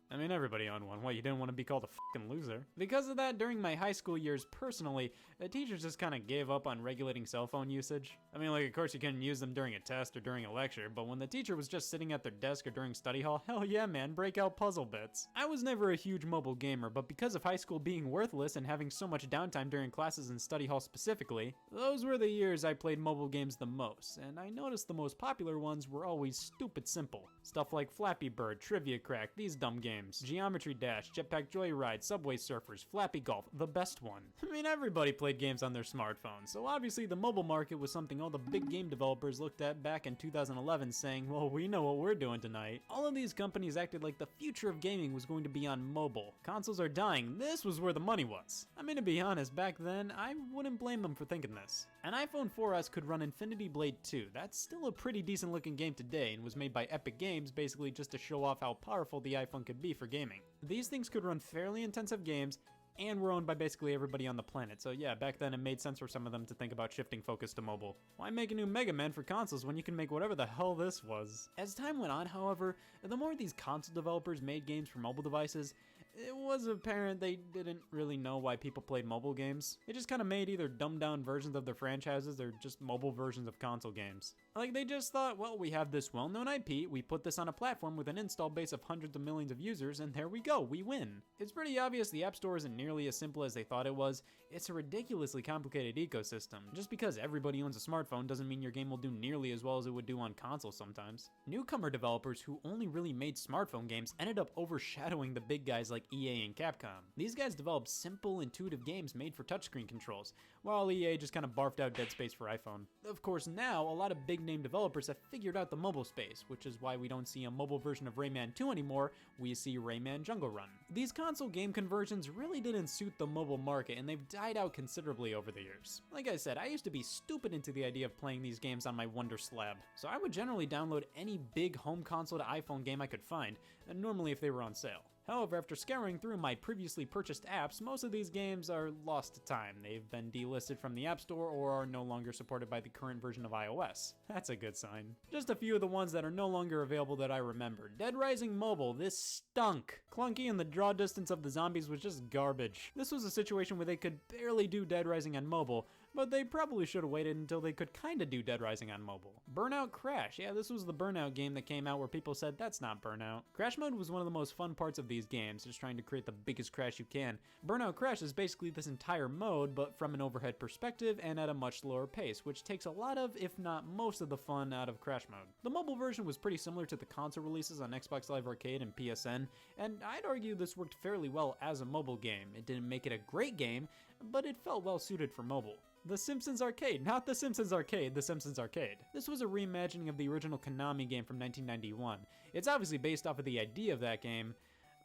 I mean, everybody owned one. What, you didn't want to be called a fucking loser? Because of that, during my high school years personally, teachers just kind of gave up on regulating cell phone usage. I mean, like, of course you couldn't use them during a test or during a lecture, but when the teacher was just sitting at their desk or during study hall, hell yeah, man, break out puzzle bits. I was never a huge mobile gamer, but because of high school being worthless and having so much downtime during classes and study hall specifically, those were the years I played mobile games the most, and I noticed the most popular ones were always stupid simple. Stuff like Flappy Bird, Trivia Crack, these dumb games, Geometry Dash, Jetpack Joyride, Subway Surfers, Flappy Golf, the best one. I mean, everybody played games on their smartphones, so obviously the mobile market was something all the big game developers looked at back in 2011 saying, well, we know what we're doing tonight. All of these companies acted like the future of gaming was going to be on mobile. Consoles are dying, this was where the money was. I mean, to be honest, back then, I wouldn't blame them for thinking this. An iPhone 4S could run Infinity Blade 2, that's still a pretty decent looking game today and was made by Epic Games basically just to show off how powerful the iPhone could be for gaming. These things could run fairly intensive games and were owned by basically everybody on the planet, so yeah, back then it made sense for some of them to think about shifting focus to mobile. Why make a new Mega Man for consoles when you can make whatever the hell this was? As time went on, however, the more these console developers made games for mobile devices, it was apparent they didn't really know why people played mobile games. They just kind of made either dumbed down versions of their franchises or just mobile versions of console games. Like, they just thought, well, we have this well-known IP, we put this on a platform with an install base of hundreds of millions of users, and there we go, we win. It's pretty obvious the App Store isn't nearly as simple as they thought it was. It's a ridiculously complicated ecosystem. Just because everybody owns a smartphone doesn't mean your game will do nearly as well as it would do on console sometimes. Newcomer developers who only really made smartphone games ended up overshadowing the big guys like EA and Capcom. These guys developed simple, intuitive games made for touchscreen controls, while EA just kind of barfed out Dead Space for iPhone. Of course, now a lot of big name developers have figured out the mobile space, which is why we don't see a mobile version of Rayman 2 anymore, we see Rayman Jungle Run. These console game conversions really didn't suit the mobile market, and they've died out considerably over the years. Like I said, I used to be stupid into the idea of playing these games on my Wonder Slab, so I would generally download any big home console to iPhone game I could find, and normally if they were on sale. However, after scouring through my previously purchased apps, most of these games are lost to time. They've been delisted from the App Store or are no longer supported by the current version of iOS. That's a good sign. Just a few of the ones that are no longer available that I remember. Dead Rising Mobile, this stunk. Clunky and the draw distance of the zombies was just garbage. This was a situation where they could barely do Dead Rising on mobile, but they probably should have waited until they could kinda do Dead Rising on mobile. Burnout Crash, yeah, this was the Burnout game that came out where people said that's not Burnout. Crash mode was one of the most fun parts of these games, just trying to create the biggest crash you can. Burnout Crash is basically this entire mode, but from an overhead perspective and at a much slower pace, which takes a lot of, if not most of the fun out of Crash mode. The mobile version was pretty similar to the console releases on Xbox Live Arcade and PSN, and I'd argue this worked fairly well as a mobile game. It didn't make it a great game, but it felt well suited for mobile. The Simpsons Arcade, not The Simpsons Arcade, The Simpsons Arcade. This was a reimagining of the original Konami game from 1991. It's obviously based off of the idea of that game,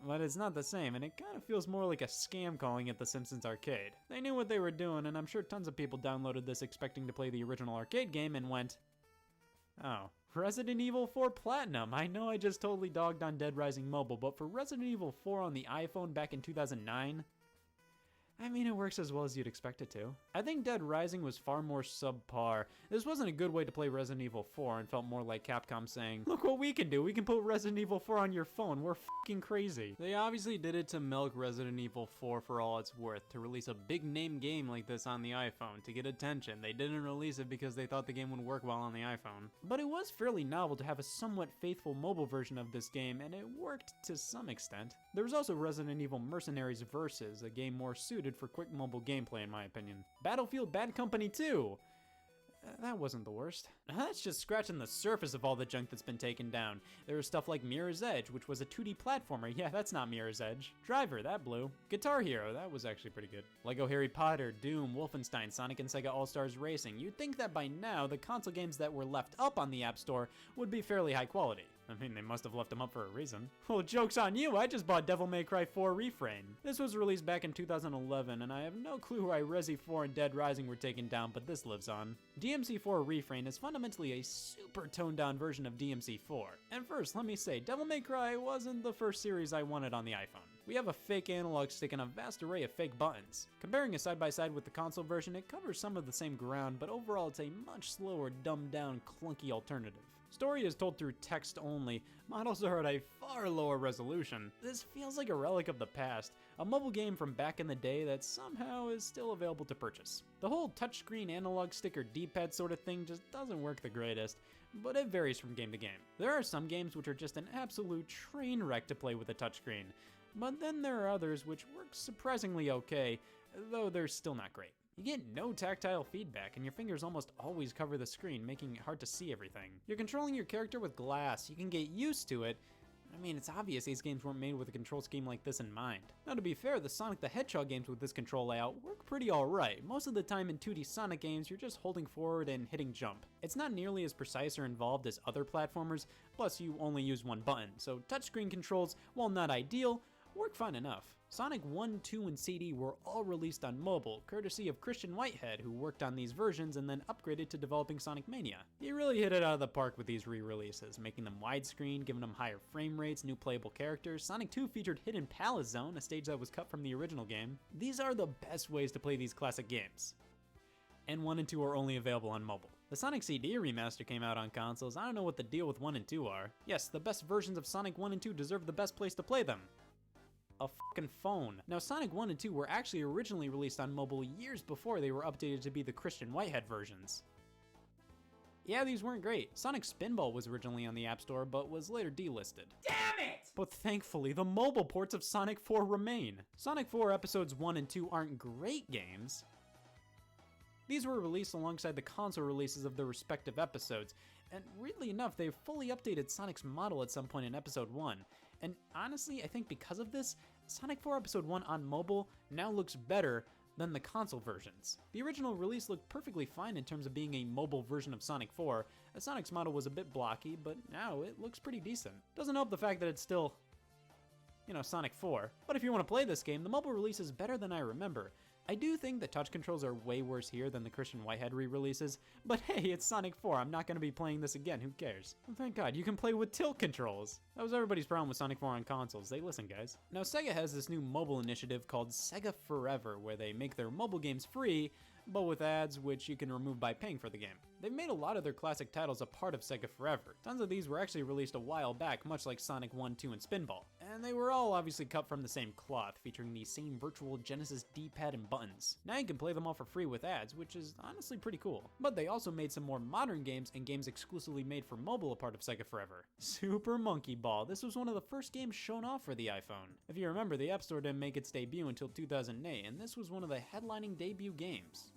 but it's not the same, and it kind of feels more like a scam calling it The Simpsons Arcade. They knew what they were doing, and I'm sure tons of people downloaded this expecting to play the original arcade game and went, oh. Resident Evil 4 Platinum. I know I just totally dogged on Dead Rising Mobile, but for Resident Evil 4 on the iPhone back in 2009, I mean, it works as well as you'd expect it to. I think Dead Rising was far more subpar. This wasn't a good way to play Resident Evil 4 and felt more like Capcom saying, look what we can do, we can put Resident Evil 4 on your phone, we're fucking crazy. They obviously did it to milk Resident Evil 4 for all it's worth, to release a big name game like this on the iPhone, to get attention. They didn't release it because they thought the game would work well on the iPhone. But it was fairly novel to have a somewhat faithful mobile version of this game, and it worked to some extent. There was also Resident Evil Mercenaries Versus, a game more suited for quick mobile gameplay in my opinion. Battlefield Bad Company 2! That wasn't the worst. That's just scratching the surface of all the junk that's been taken down. There was stuff like Mirror's Edge, which was a 2D platformer. Yeah, that's not Mirror's Edge. Driver, that blew. Guitar Hero, that was actually pretty good. Lego Harry Potter, Doom, Wolfenstein, Sonic and Sega All-Stars Racing. You'd think that by now, the console games that were left up on the App Store would be fairly high quality. I mean, they must have left them up for a reason. Well, joke's on you, I just bought Devil May Cry 4 Refrain. This was released back in 2011, and I have no clue why Resi 4 and Dead Rising were taken down, but this lives on. DMC4 Refrain is fundamentally a super toned down version of DMC4. And first, let me say, Devil May Cry wasn't the first series I wanted on the iPhone. We have a fake analog stick and a vast array of fake buttons. Comparing it side by side with the console version, it covers some of the same ground, but overall it's a much slower, dumbed down, clunky alternative. Story is told through text only, models are at a far lower resolution. This feels like a relic of the past, a mobile game from back in the day that somehow is still available to purchase. The whole touchscreen analog stick or D-pad sort of thing just doesn't work the greatest, but it varies from game to game. There are some games which are just an absolute train wreck to play with a touchscreen, but then there are others which work surprisingly okay, though they're still not great. You get no tactile feedback, and your fingers almost always cover the screen, making it hard to see everything. You're controlling your character with glass. You can get used to it. I mean, it's obvious these games weren't made with a control scheme like this in mind. Now, to be fair, the Sonic the Hedgehog games with this control layout work pretty alright. Most of the time in 2D Sonic games, you're just holding forward and hitting jump. It's not nearly as precise or involved as other platformers, plus you only use one button, so touchscreen controls, while not ideal, work fine enough. Sonic 1, 2, and CD were all released on mobile, courtesy of Christian Whitehead, who worked on these versions and then upgraded to developing Sonic Mania. He really hit it out of the park with these re-releases, making them widescreen, giving them higher frame rates, new playable characters. Sonic 2 featured Hidden Palace Zone, a stage that was cut from the original game. These are the best ways to play these classic games. And 1 and 2 are only available on mobile. The Sonic CD remaster came out on consoles. I don't know what the deal with 1 and 2 are. Yes, the best versions of Sonic 1 and 2 deserve the best place to play them. a fucking phone. Now, Sonic 1 and 2 were actually originally released on mobile years before they were updated to be the Christian Whitehead versions. Yeah, these weren't great. Sonic Spinball was originally on the App Store, but was later delisted. Damn it! But thankfully, the mobile ports of Sonic 4 remain. Sonic 4 Episodes 1 and 2 aren't great games. These were released alongside the console releases of their respective episodes, and weirdly enough, they've fully updated Sonic's model at some point in Episode 1. And honestly, I think because of this, Sonic 4 Episode 1 on mobile now looks better than the console versions. The original release looked perfectly fine in terms of being a mobile version of Sonic 4, as Sonic's model was a bit blocky, but now it looks pretty decent. Doesn't help the fact that it's still, Sonic 4. But if you want to play this game, the mobile release is better than I remember. I do think the touch controls are way worse here than the Christian Whitehead re-releases, but hey, it's Sonic 4, I'm not going to be playing this again, who cares? Well, thank God, you can play with tilt controls! That was everybody's problem with Sonic 4 on consoles, they listen guys. Now Sega has this new mobile initiative called Sega Forever, where they make their mobile games free, but with ads which you can remove by paying for the game. They've made a lot of their classic titles a part of Sega Forever. Tons of these were actually released a while back, much like Sonic 1, 2, and Spinball. And they were all obviously cut from the same cloth, featuring the same virtual Genesis D-pad and buttons. Now you can play them all for free with ads, which is honestly pretty cool. But they also made some more modern games and games exclusively made for mobile a part of Sega Forever. Super Monkey Ball. This was one of the first games shown off for the iPhone. If you remember, the App Store didn't make its debut until 2008, and this was one of the headlining debut games.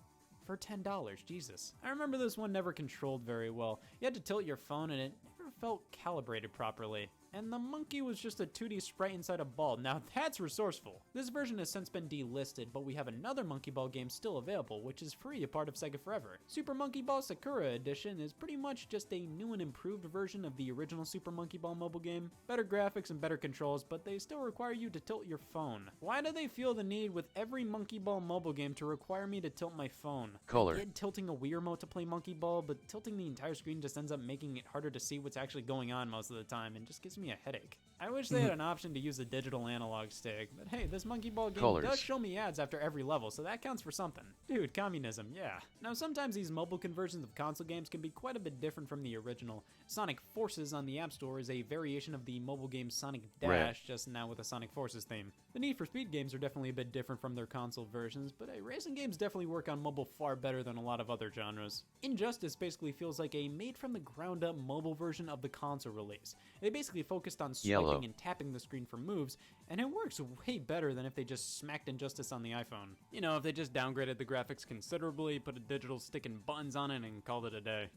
For $10, Jesus. I remember this one never controlled very well. You had to tilt your phone and it never felt calibrated properly. And the monkey was just a 2D sprite inside a ball. Now that's resourceful. This version has since been delisted, but we have another Monkey Ball game still available, which is free, a part of Sega Forever. Super Monkey Ball Sakura Edition is pretty much just a new and improved version of the original Super Monkey Ball mobile game. Better graphics and better controls, but they still require you to tilt your phone. Why do they feel the need with every Monkey Ball mobile game to require me to tilt my phone? Color. I get tilting a Wii remote to play Monkey Ball, but tilting the entire screen just ends up making it harder to see what's actually going on most of the time and just gives me a headache. I wish they had an option to use a digital analog stick, but hey, this Monkey Ball game Colors. does show me ads after every level, so that counts for something. Dude, communism, yeah. Now sometimes these mobile conversions of console games can be quite a bit different from the original. Sonic Forces on the App Store is a variation of the mobile game Sonic Dash, Red. just now with a Sonic Forces theme. The Need for Speed games are definitely a bit different from their console versions, but hey, racing games definitely work on mobile far better than a lot of other genres. Injustice basically feels like a made from the ground up mobile version of the console release. They basically focused on swiping Yellow. and tapping the screen for moves, and it works way better than if they just smacked Injustice on the iPhone. If they just downgraded the graphics considerably, put a digital stick and buttons on it, and called it a day.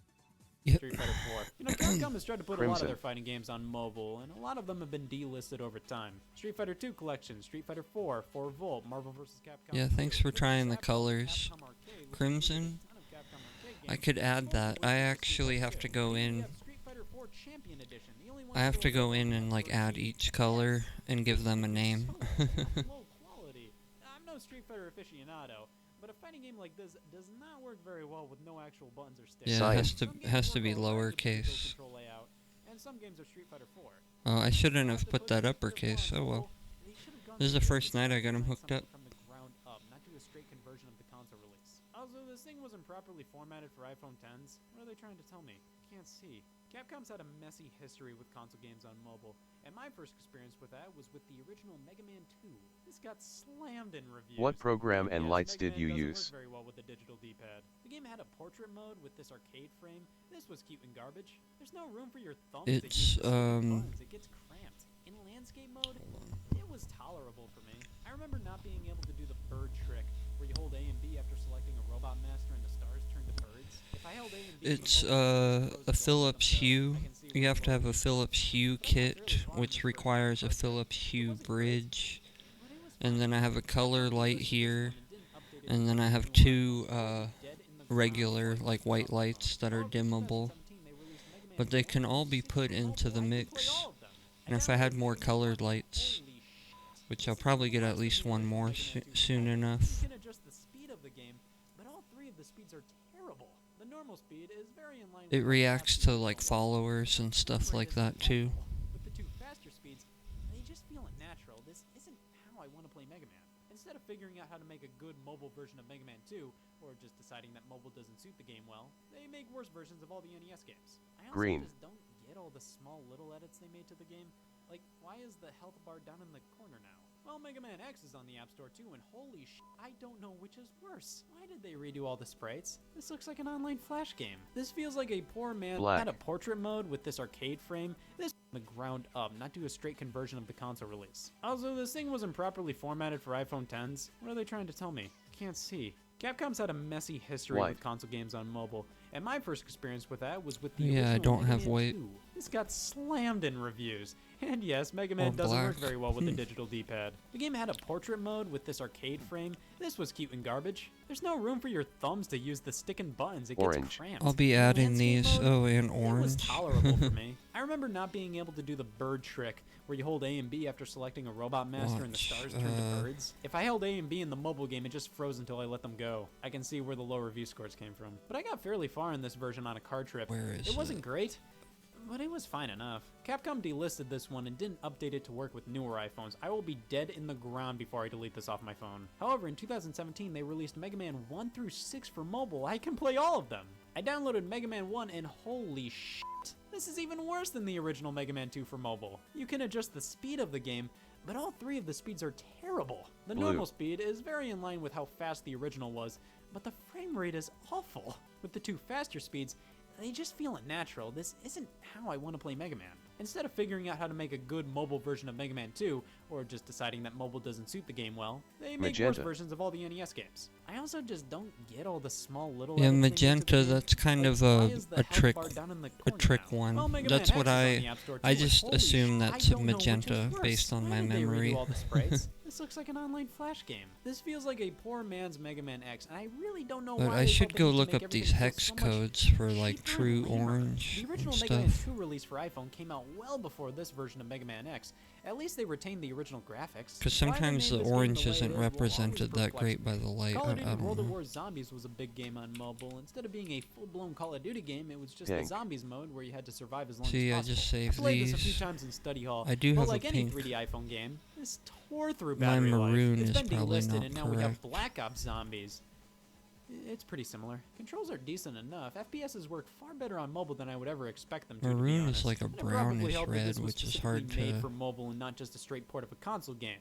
Yep. Street Fighter 4. Capcom has tried to put a lot of Crimson. their fighting games on mobile, and a lot of them have been delisted over time. Street Fighter 2 Collection, Street Fighter 4, 4 Volt, Marvel vs. Capcom. Yeah, 2, thanks for Vicious trying the Capcom, colors. Capcom Arcade, which Crimson? includes a ton of Capcom Arcade I games. could add that. I actually have to go We in. have Street Fighter 4 Champion Edition, the only one I have to still go in available and like for add PC. each color and give them a name. Low quality. I'm no Street Fighter aficionado, but a fighting game like this does not work very well with no actual buttons or sticks. Yeah, it has Science. to Some games has to work be all right with the digital lowercase. control layout, and some games are Street Fighter 4. Oh, I shouldn't have put that uppercase. Oh well. They should have gone This is the for first night I got 'em design hooked up. something from the ground up, not do a straight conversion of the console release. Also, this thing wasn't properly formatted for iPhone 10s. What are they trying to tell me? Can't see. Capcom's had a messy history with console games on mobile, and my first experience with that was with the original Mega Man 2. This got slammed in reviews. What program and Yes, lights Mega did Man you doesn't use? Work very well with the digital D-pad. The game had a portrait mode with this arcade frame. This was cute and garbage. There's no room for your thumbs to use It's, the buttons. It gets cramped. In landscape mode, it was tolerable for me. I remember not being able to do the bird trick, where you hold A and B after selecting a robot master and the stars turn to birds. If I held A and B, It's both of a those Philips go, Hue. I can see You where have to have a was. Philips Hue kit, which requires a Philips Hue bridge. And then I have a color light here, and then I have two regular like white lights that are dimmable. But they can all be put into the mix. And if I had more colored lights, which I'll probably get at least one more soon enough. You can adjust the speed of the game, but all three of the speeds are terrible. The normal speed is very in line It with reacts the to like followers and stuff like that too. With the two faster speeds, they just feel unnatural. This isn't how I want to play Mega Man. Instead of figuring out how to make a good mobile version of Mega Man 2, or just deciding that mobile doesn't suit the game well, they make worse versions of all the NES games. I also Green. just don't get all the small little edits they made to the game. Like, why is the health bar down in the corner now? Well, Mega Man X is on the App Store too, and holy sh! I don't know which is worse. Why did they redo all the sprites? This looks like an online Flash game. This feels like a poor man Black. had a portrait mode with this arcade frame. This from the ground up, not do a straight conversion of the console release. Also, this thing wasn't properly formatted for iPhone 10s. What are they trying to tell me? Can't see. Capcom's had a messy history White. with console games on mobile, and my first experience with that was with the Yeah, I original don't Mega have Man weight. 2. This got slammed in reviews. And yes, Mega Man Or doesn't work black. very well with the digital D-pad. The game had a portrait mode with this arcade frame. This was cute and garbage. There's no room for your thumbs to use the stick and buttons. It gets Orange. cramped. I'll be The adding landscape these. mode, Oh, and it was orange. tolerable for me. I remember not being able to do the bird trick, where you hold A and B after selecting a robot master and the Watch, stars turn to birds. If I held A and B in the mobile game, it just froze until I let them go. I can see where the low review scores came from. But I got fairly far in this version on a car trip. Where is It wasn't it? great, but it was fine enough. Capcom delisted this one and didn't update it to work with newer iPhones. I will be dead in the ground before I delete this off my phone. However, in 2017, they released Mega Man 1 through 6 for mobile. I can play all of them. I downloaded Mega Man 1 and holy shit, this is even worse than the original Mega Man 2 for mobile. You can adjust the speed of the game, but all three of the speeds are terrible. The Blue. normal speed is very in line with how fast the original was, but the frame rate is awful. With the two faster speeds, they just feel unnatural. This isn't how I want to play Mega Man. Instead of figuring out how to make a good mobile version of Mega Man 2, or just deciding that mobile doesn't suit the game well, they make Magenta. worse versions of all the NES games. I also just don't get all the small little Yeah, edit changes to the magenta, game. that's kind Like, of why a is the a health trick bar down in the a corner trick now? one. Well, Mega That's Man what X is on the App Store I too, and just holy assume sh- that's I don't know which is magenta worse. based on Why my did they redo memory. all the sprites? This looks like an online Flash game. This feels like a poor man's Mega Man X, and I really don't know But why I they should felt the go need to look make up these everything feel hex so much codes for like cheaper and true lamer. orange The and original Mega Man stuff. 2 release for iPhone came out well before this version of Mega Man X. At least they retained the original graphics. Because Why they sometimes made the this game orange the way it isn't is will always represented that perplex great me. by the light. Call I of Duty don't World of know. War Zombies was a big game on mobile. Instead of being a full-blown Call of Duty game, it was just Pink. the Zombies mode where you had to survive as long See, as I possible. just saved played this a few these. times in study hall. I do but have a like any pink. 3D iPhone game, this tore through My battery life. maroon It's is been probably delisted, not and now we have correct. Black Ops Zombies. It's pretty similar. Controls are decent enough. FPSs work far better on mobile than I would ever expect them to. Maroon be is honest. like a And it probably brownish helped that red, this was which is specifically hard made to for mobile and not just a straight port of a console game.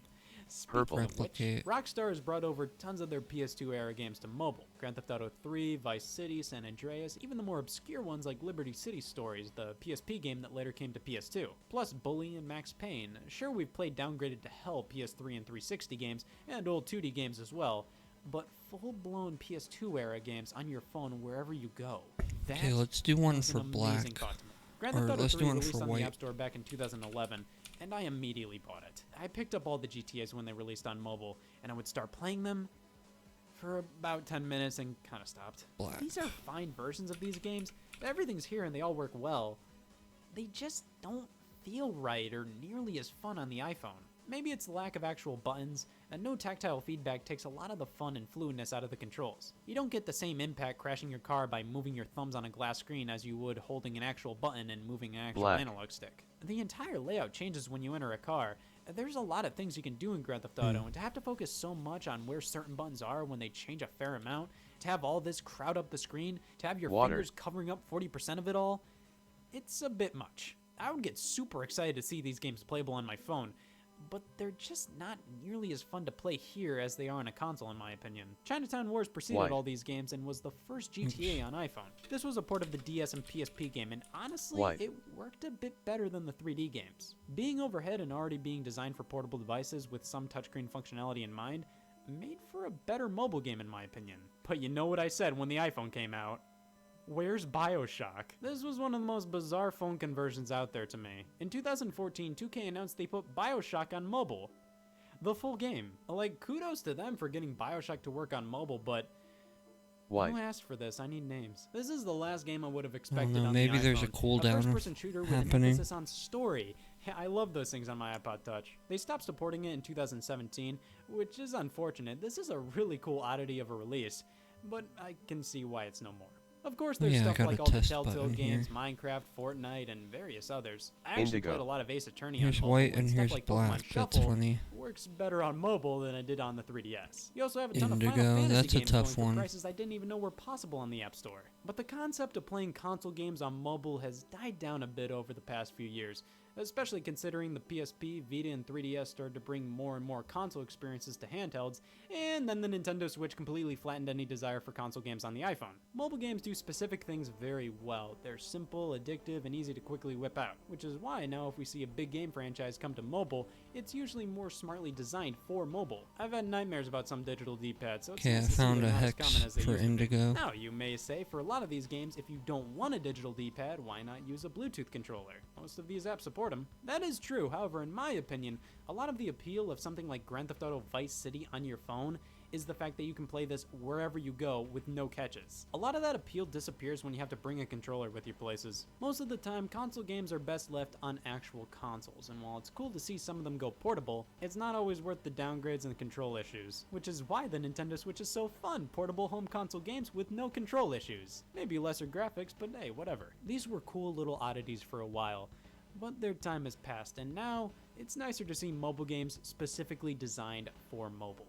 Purple. Speaking of which, replicate. Rockstar has brought over tons of their PS2 era games to mobile. Grand Theft Auto 3, Vice City, San Andreas, even the more obscure ones like Liberty City Stories, the PSP game that later came to PS2. Plus Bully and Max Payne. Sure, we've played downgraded to hell PS3 and 360 games, and old 2D games as well, but full-blown PS2 era games on your phone wherever you go. That Okay, let's do one was for an amazing black. thought to me. Grand Or Theft Auto let's do 3 one released for on white. the App Store back in 2011, and I immediately bought it. I picked up all the GTAs when they released on mobile, and I would start playing them for about 10 minutes and kind of stopped. Black. These are fine versions of these games. Everything's here and they all work well. They just don't feel right or nearly as fun on the iPhone. Maybe it's the lack of actual buttons, and no tactile feedback takes a lot of the fun and fluidness out of the controls. You don't get the same impact crashing your car by moving your thumbs on a glass screen as you would holding an actual button and moving an actual Black. analog stick. The entire layout changes when you enter a car. There's a lot of things you can do in Grand Theft Auto, and to have to focus so much on where certain buttons are when they change a fair amount, to have all this crowd up the screen, to have your Water. fingers covering up 40% of it all, it's a bit much. I would get super excited to see these games playable on my phone, but they're just not nearly as fun to play here as they are on a console, in my opinion. Chinatown Wars preceded Why? all these games and was the first GTA on iPhone. This was a port of the DS and PSP game, and honestly, Why? it worked a bit better than the 3D games. Being overhead and already being designed for portable devices with some touchscreen functionality in mind made for a better mobile game, in my opinion. But you know what I said when the iPhone came out. Where's BioShock? This was one of the most bizarre phone conversions out there to me. In 2014, 2K announced they put BioShock on mobile. The full game. Like, kudos to them for getting BioShock to work on mobile, but who White. asked for this? I need names. This is the last game I would have expected know, on maybe the there's a iPhone. cooldown A first-person shooter with an happening. emphasis on story. I love those things on my iPod Touch. They stopped supporting it in 2017, which is unfortunate. This is a really cool oddity of a release, but I can see why it's no more. Of course, there's Yeah, I stuff got like a all the test Telltale button games, here. Minecraft, Fortnite, and various others. I actually Indigo. played a lot of Ace Attorney Here's on mobile, white and stuff here's like black. Pokemon That's Shuffle funny. works better on mobile than it did on the 3DS. You also have a ton of Indigo, Final Fantasy that's a games tough going one. for prices I didn't even know were possible on the App Store. But the concept of playing console games on mobile has died down a bit over the past few years. especially considering the PSP, Vita, and 3DS started to bring more and more console experiences to handhelds, and then the Nintendo Switch completely flattened any desire for console games on the iPhone. Mobile games do specific things very well. They're simple, addictive, and easy to quickly whip out, which is why now if we see a big game franchise come to mobile, it's usually more smartly designed for mobile. I've had nightmares about some digital D-pads, so it's Okay, I nice to see found they're a not as hex common as they for used to be. Indigo. Now, you may say, for a lot of these games, if you don't want a digital D-pad, why not use a Bluetooth controller? Most of these apps support them. That is true, however, in my opinion, a lot of the appeal of something like Grand Theft Auto Vice City on your phone is the fact that you can play this wherever you go with no catches. A lot of that appeal disappears when you have to bring a controller with you places. Most of the time, console games are best left on actual consoles, and while it's cool to see some of them go portable, it's not always worth the downgrades and the control issues, which is why the Nintendo Switch is so fun, portable home console games with no control issues. Maybe lesser graphics, but hey, whatever. These were cool little oddities for a while, but their time has passed, and now it's nicer to see mobile games specifically designed for mobile.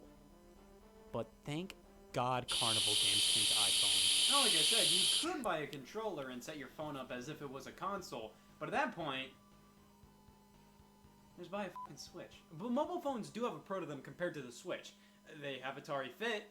But thank God Carnival games came to iPhone. Now, like I said, you could buy a controller and set your phone up as if it was a console, but at that point, just buy a fucking Switch. But mobile phones do have a pro to them compared to the Switch. They have Atari Fit.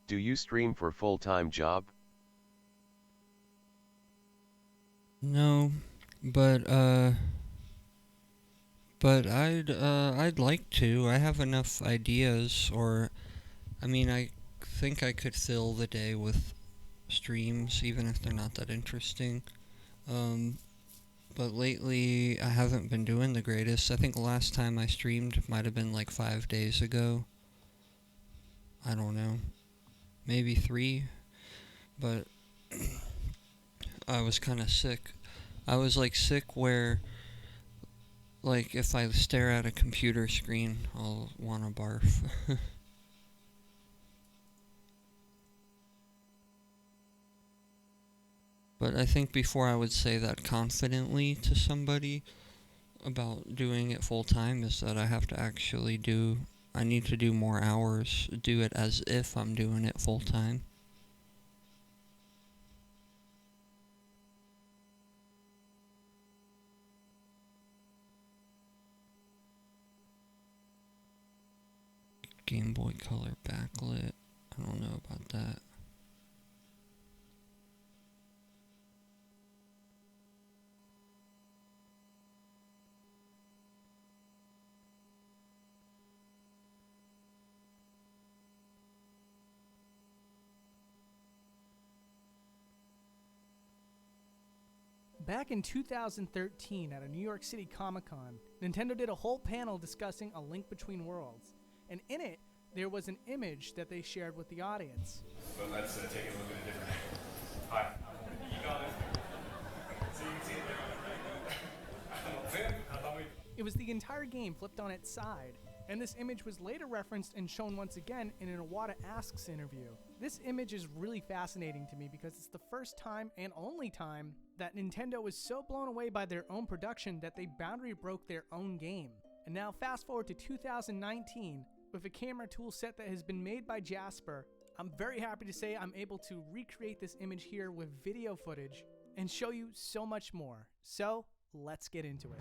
Do you stream for full-time job? No, but I'd like to. I have enough ideas, or I mean, I think I could fill the day with streams, even if they're not that interesting. Um, but lately I haven't been doing the greatest. I think the last time I streamed might have been like 5 days ago. I don't know, maybe 3, but I was kind of sick. I was like sick where, like, if I stare at a computer screen, I'll want to barf. But I think before I would say that confidently to somebody about doing it full time is that I need to do more hours, do it as if I'm doing it full time. Game Boy Color backlit. I don't know about that. Back in 2013 at a New York City Comic-Con, Nintendo did a whole panel discussing A Link Between Worlds, and in it, there was an image that they shared with the audience. But let's take a look at a different. Hi. You got it. So you can see it. It was the entire game flipped on its side, and this image was later referenced and shown once again in an Iwata Asks interview. This image is really fascinating to me because it's the first time and only time that Nintendo was so blown away by their own production that they boundary broke their own game. And now fast forward to 2019, with a camera tool set that has been made by Jasper, I'm very happy to say I'm able to recreate this image here with video footage and show you so much more. So, let's get into it.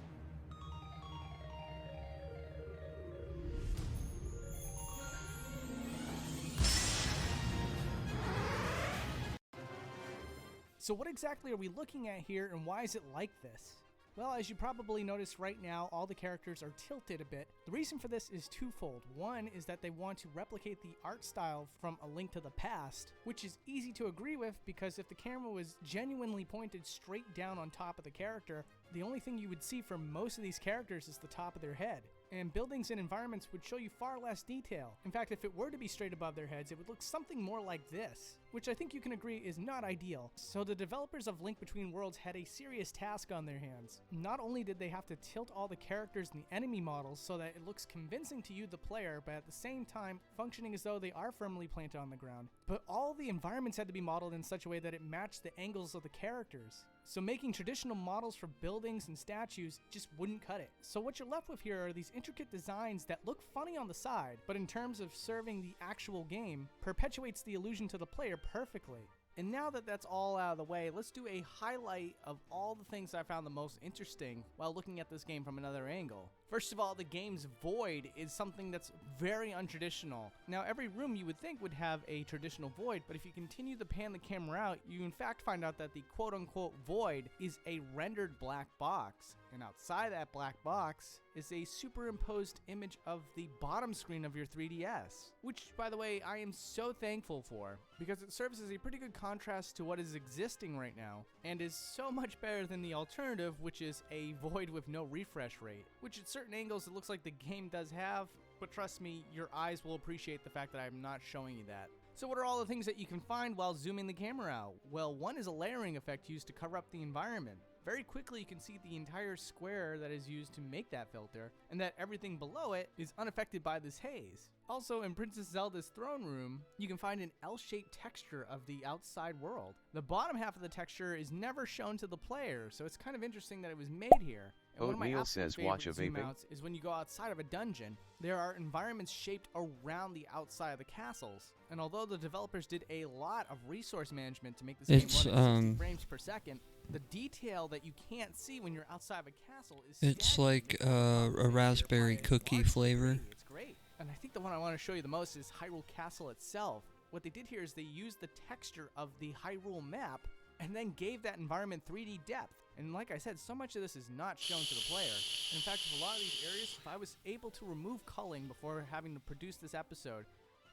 So what exactly are we looking at here, and why is it like this? Well, as you probably noticed right now, all the characters are tilted a bit. The reason for this is twofold. One is that they want to replicate the art style from A Link to the Past, which is easy to agree with because if the camera was genuinely pointed straight down on top of the character, the only thing you would see for most of these characters is the top of their head. And buildings and environments would show you far less detail. In fact, if it were to be straight above their heads, it would look something more like this, which I think you can agree is not ideal. So the developers of Link Between Worlds had a serious task on their hands. Not only did they have to tilt all the characters and the enemy models so that it looks convincing to you, the player, but at the same time functioning as though they are firmly planted on the ground, but all the environments had to be modeled in such a way that it matched the angles of the characters. So making traditional models for buildings and statues just wouldn't cut it. So what you're left with here are these intricate designs that look funny on the side, but in terms of serving the actual game, perpetuates the illusion to the player perfectly. And now that that's all out of the way, let's do a highlight of all the things I found the most interesting while looking at this game from another angle. First of all, the game's void is something that's very untraditional. Now, every room you would think would have a traditional void, but if you continue to pan the camera out, you in fact find out that the quote-unquote void is a rendered black box. And outside that black box is a superimposed image of the bottom screen of your 3DS. Which, by the way, I am so thankful for, because it serves as a pretty good contrast to what is existing right now, and is so much better than the alternative, which is a void with no refresh rate. Which at certain angles it looks like the game does have, but trust me, your eyes will appreciate the fact that I'm not showing you that. So what are all the things that you can find while zooming the camera out? Well, one is a layering effect used to cover up the environment. Very quickly you can see the entire square that is used to make that filter, and that everything below it is unaffected by this haze. Also, in Princess Zelda's throne room, you can find an L-shaped texture of the outside world. The bottom half of the texture is never shown to the player, so it's kind of interesting that it was made here. And one of my Oatmeal absolute says, favorite "Watch a zoom vaping." outs is when you go outside of a dungeon. There are environments shaped around the outside of the castles. And although the developers did a lot of resource management to make this game run at 60 frames per second, the detail that you can't see when you're outside of a castle is It's staggering. like a raspberry cookie flavor. It's great. And I think the one I want to show you the most is Hyrule Castle itself. What they did here is they used the texture of the Hyrule map and then gave that environment 3D depth. And like I said, so much of this is not shown to the player. And in fact, with a lot of these areas, if I was able to remove culling before having to produce this episode,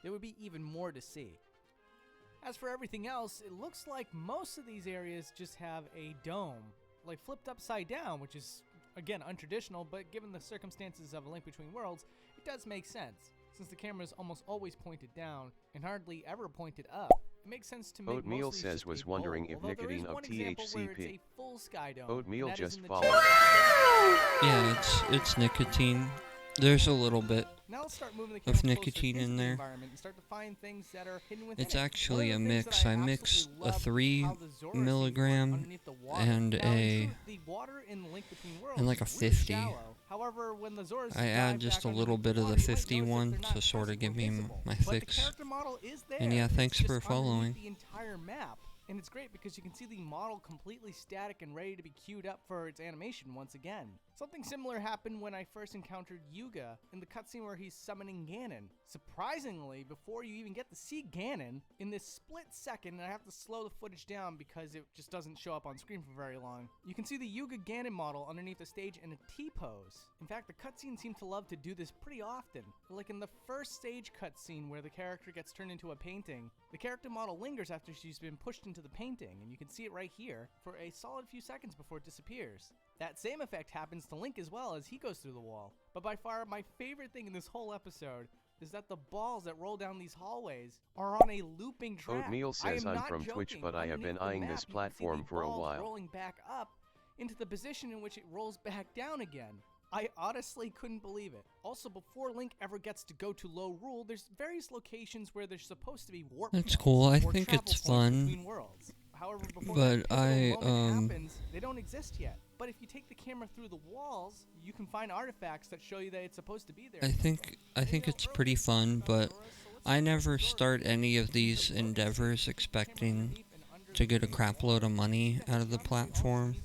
there would be even more to see. As for everything else, it looks like most of these areas just have a dome, like flipped upside down, which is, again, untraditional, but given the circumstances of A Link Between Worlds, it does make sense, since the camera is almost always pointed down and hardly ever pointed up. It makes sense to make Oatmeal most of these says just was a bowl, wondering if although there is nicotine of one example where it's THCP. a full sky dome, Oatmeal and that is just in the followed. Yeah, it's nicotine. There's a little bit. Now let's start moving the Of camera nicotine closer in into the there. environment and start to find things that are hidden within It's it. actually One a of the things mix. that I absolutely mix a love 3 how the Zora seeds work milligram underneath the water. and Now, in a truth, the water in Link Between Worlds and like a is really 50. shallow. However, when the Zoras I dive add just back a little underneath bit of water, the you might 50 notice that one they're not to sort of present give or me visible. my But the fix. character model is there. And yeah, It's thanks just for underneath following. the entire map. And it's great because you can see the model completely static and ready to be queued up for its animation once again. Something similar happened when I first encountered Yuga in the cutscene where he's summoning Ganon. Surprisingly, before you even get to see Ganon, in this split second, and I have to slow the footage down because it just doesn't show up on screen for very long, you can see the Yuga Ganon model underneath the stage in a T-pose. In fact, the cutscenes seem to love to do this pretty often. Like in the first stage cutscene where the character gets turned into a painting, the character model lingers after she's been pushed into the painting, and you can see it right here, for a solid few seconds before it disappears. That same effect happens to Link as well as he goes through the wall. But by far, my favorite thing in this whole episode is that the balls that roll down these hallways are on a looping track. Oatmeal says, I am "I'm not from Twitch, joking. but I have Underneath been the eyeing map, this you can see platform the for a balls while." rolling back up into the position in which it rolls back down again. I honestly couldn't believe it. Also, before Link ever gets to go to Low Rule, there's various locations where there's supposed to be warp That's points cool. I or think travel it's points fun. between worlds. However, before But that pivotal moment happens, they don't exist yet. But if you take the camera through the walls, you can find artifacts that show you that it's supposed to be there. I think it's pretty fun, but I never start any of these endeavors expecting to get a crap load of money out of the platform.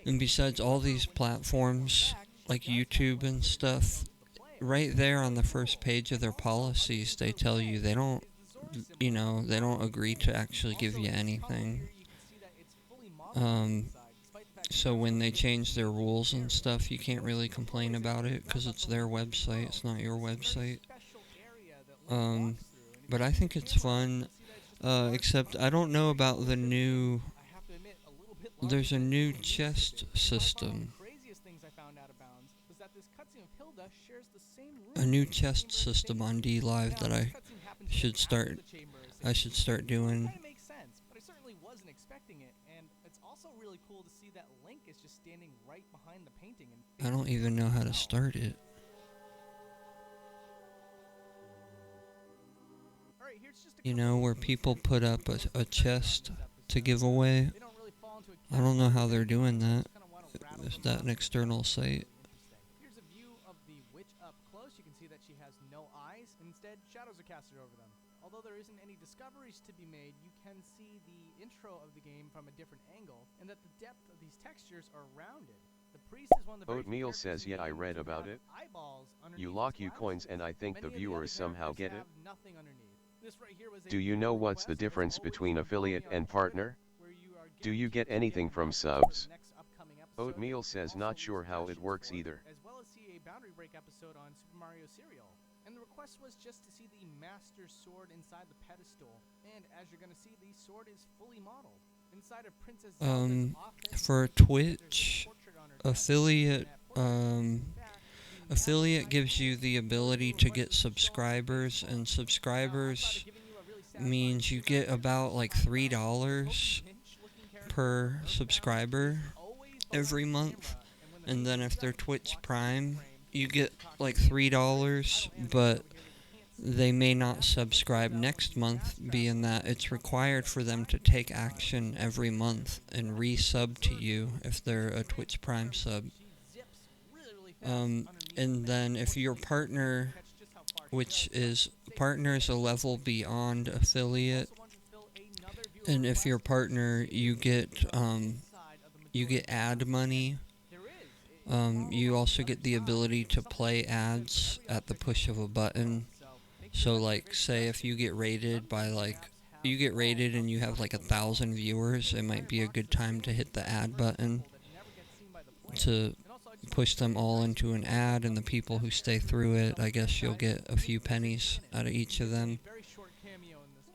And besides, all these platforms, like YouTube and stuff, right there on the first page of their policies, they tell you they don't, they don't agree to actually give you anything. So when they change their rules and stuff, you can't really complain about it because it's their website, it's not your website. But I think it's fun, except I don't know about the new. There's a new chest system. A new chest system on D Live that I should start. I should start doing. Kind of makes sense, but I certainly wasn't expecting it, and it's also really cool to see that Link is just standing right behind the painting. And I don't even know how to start it. You know, where people put up a chest to give away. I don't know how they're doing that. Is that an external site? Here's a view of the witch up close. You can see that she has no eyes, and instead shadows are casted over them. Although there isn't any discoveries to be made, you can see the intro of the game from a different angle, and that the depth of these textures are rounded. The priest is one of the very Oatmeal says, yeah, I read about it. You lock you coins and I think the viewers somehow get it. Do you know what's the difference between affiliate and partner? Do you get anything from subs? Oatmeal says not sure how it works either. As well as see a boundary break episode on Super Mario Serial. And the request was just to see the Master Sword inside the pedestal. And as you're going to see, the sword is fully modeled. Inside of Princess Zelda's office, For Twitch, affiliate gives you the ability to get subscribers, and subscribers means you get about like $3 per subscriber every month, and then if they're Twitch Prime, you get like $3, but they may not subscribe next month, being that it's required for them to take action every month and resub to you if they're a Twitch Prime sub. And then if your partner, which is partner is a level beyond affiliate, and if your partner, you get ad money. You also get the ability to play ads at the push of a button. So like, say if you get rated by you get rated and you have like 1,000 viewers, it might be a good time to hit the ad button to push them all into an ad, and the people who stay through it, I guess you'll get a few pennies out of each of them.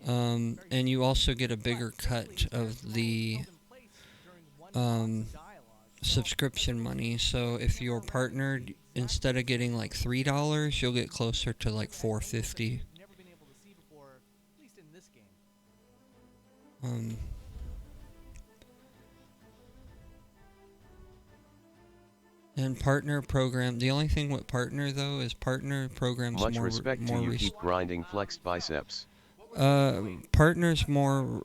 And you also get a bigger cut of the subscription money. So if you're partnered, instead of getting like $3, you'll get closer to like $4.50. And partner program. The only thing with partner though is partner programs Much more respect to you, keep grinding flexed biceps. Partners more.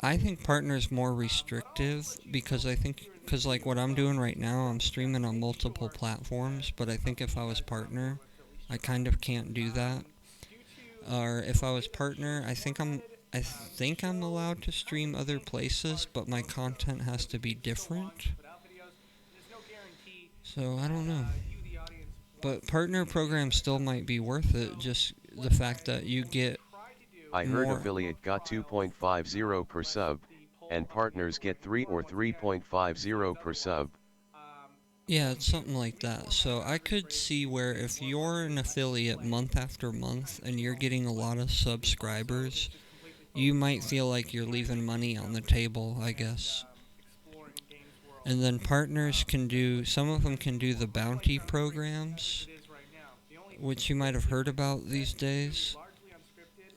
I think partners more restrictive because like what I'm doing right now, I'm streaming on multiple platforms. But I think if I was partner, I kind of can't do that. Or if I was partner, I think I'm allowed to stream other places, but my content has to be different. So I don't know. But partner programs still might be worth it, just the fact that you get I heard affiliate got 2.50 per sub, and partners get 3 or 3.50 per sub. Yeah, it's something like that. So I could see where if you're an affiliate month after month and you're getting a lot of subscribers, you might feel like you're leaving money on the table, I guess. And then partners can do, some of them can do the bounty programs, which you might have heard about these days,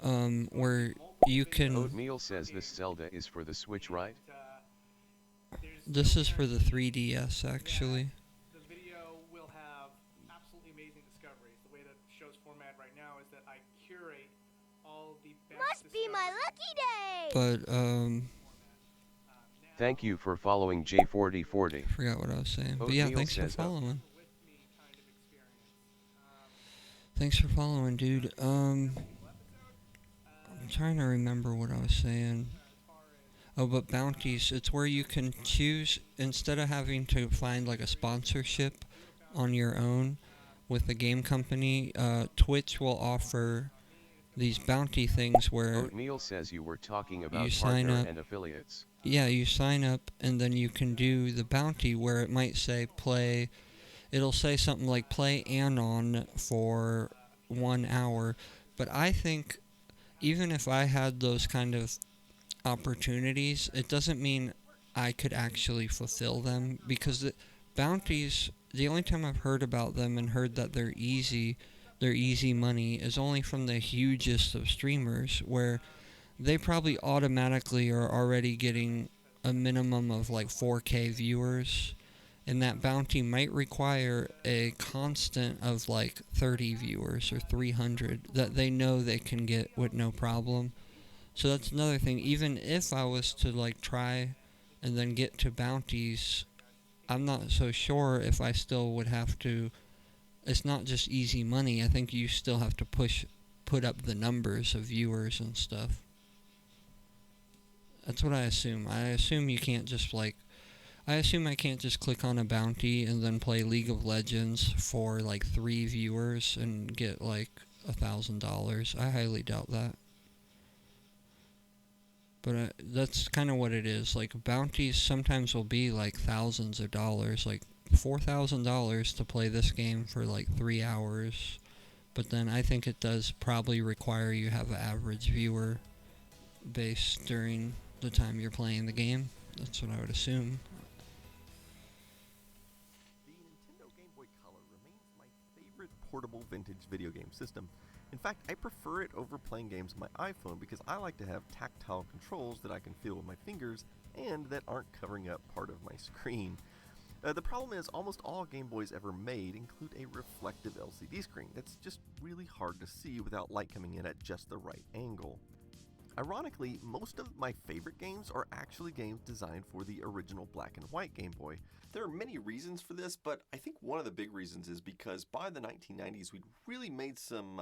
where you can... Oatmeal says this Zelda is for the Switch, right? This is for the 3DS, actually. The video will have absolutely amazing discoveries. The way the show's format right now is that I curate all the best Must be my lucky day! But, Thank you for following J4040. forgot what I was saying. But yeah, thanks for following. Thanks for following, dude. I'm trying to remember what I was saying. Oh, but bounties, it's where you can choose, instead of having to find like a sponsorship on your own with the game company, Twitch will offer these bounty things where Oatmeal says you were talking you about sign partner up. and affiliates. Yeah, you sign up and then you can do the bounty where it might say play. It'll say something like play Anon for 1 hour. But I think even if I had those kind of opportunities, it doesn't mean I could actually fulfill them because the bounties, the only time I've heard about them and heard that they're easy money is only from the hugest of streamers where they probably automatically are already getting a minimum of like 4K viewers, and that bounty might require a constant of like 30 viewers or 300 that they know they can get with no problem. So that's another thing. Even if I was to like try and then get to bounties, I'm not so sure if I still would have to. It's not just easy money. I think you still have to put up the numbers of viewers and stuff. That's what I assume. I assume you can't just like. I assume I can't just click on a bounty and then play League of Legends for like 3 viewers and get like $1,000. I highly doubt that. But that's kind of what it is. Like bounties sometimes will be like thousands of dollars, like $4,000 to play this game for like 3 hours. But then I think it does probably require you have an average viewer base during the time you're playing the game. That's what I would assume. The Nintendo Game Boy Color remains my favorite portable vintage video game system. In fact, I prefer it over playing games on my iPhone because I like to have tactile controls that I can feel with my fingers and that aren't covering up part of my screen. The problem is almost all Game Boys ever made include a reflective LCD screen that's just really hard to see without light coming in at just the right angle. Ironically, most of my favorite games are actually games designed for the original black and white Game Boy. There are many reasons for this, but I think one of the big reasons is because by the 1990s we'd really made some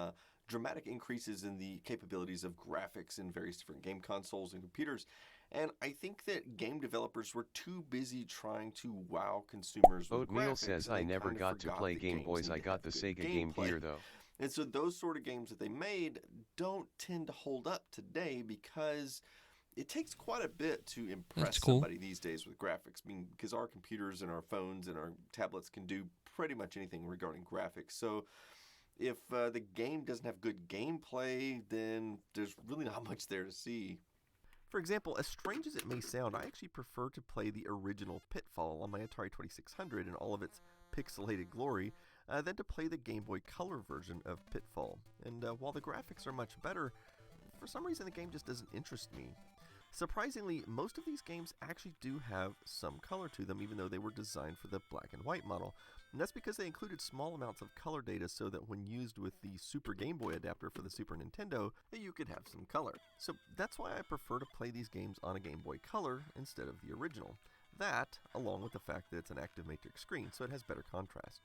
dramatic increases in the capabilities of graphics in various different game consoles and computers, and I think that game developers were too busy trying to wow consumers with Oatmeal graphics, says and I they never kind of got to forgot play that Game games Boys. I need to got have the good Sega Game gameplay. Gear though. And so those sort of games that they made don't tend to hold up today because it takes quite a bit to impress That's cool. somebody these days with graphics. I mean, because our computers and our phones and our tablets can do pretty much anything regarding graphics. So if the game doesn't have good gameplay, then there's really not much there to see. For example, as strange as it may sound, I actually prefer to play the original Pitfall on my Atari 2600 in all of its pixelated glory than to play the Game Boy Color version of Pitfall. And while the graphics are much better, for some reason the game just doesn't interest me. Surprisingly, most of these games actually do have some color to them, even though they were designed for the black and white model. And that's because they included small amounts of color data so that when used with the Super Game Boy adapter for the Super Nintendo, you could have some color. So that's why I prefer to play these games on a Game Boy Color instead of the original. That, along with the fact that it's an active matrix screen, so it has better contrast.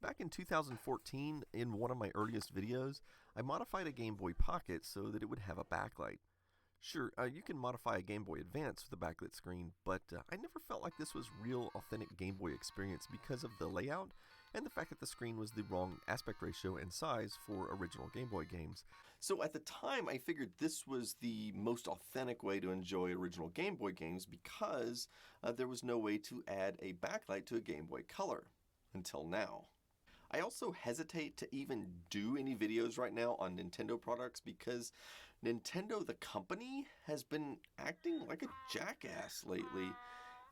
Back in 2014, in one of my earliest videos, I modified a Game Boy Pocket so that it would have a backlight. Sure, you can modify a Game Boy Advance with a backlit screen, but I never felt like this was real authentic Game Boy experience because of the layout and the fact that the screen was the wrong aspect ratio and size for original Game Boy games. So at the time I figured this was the most authentic way to enjoy original Game Boy games because there was no way to add a backlight to a Game Boy Color, until now. I also hesitate to even do any videos right now on Nintendo products because Nintendo, the company, has been acting like a jackass lately.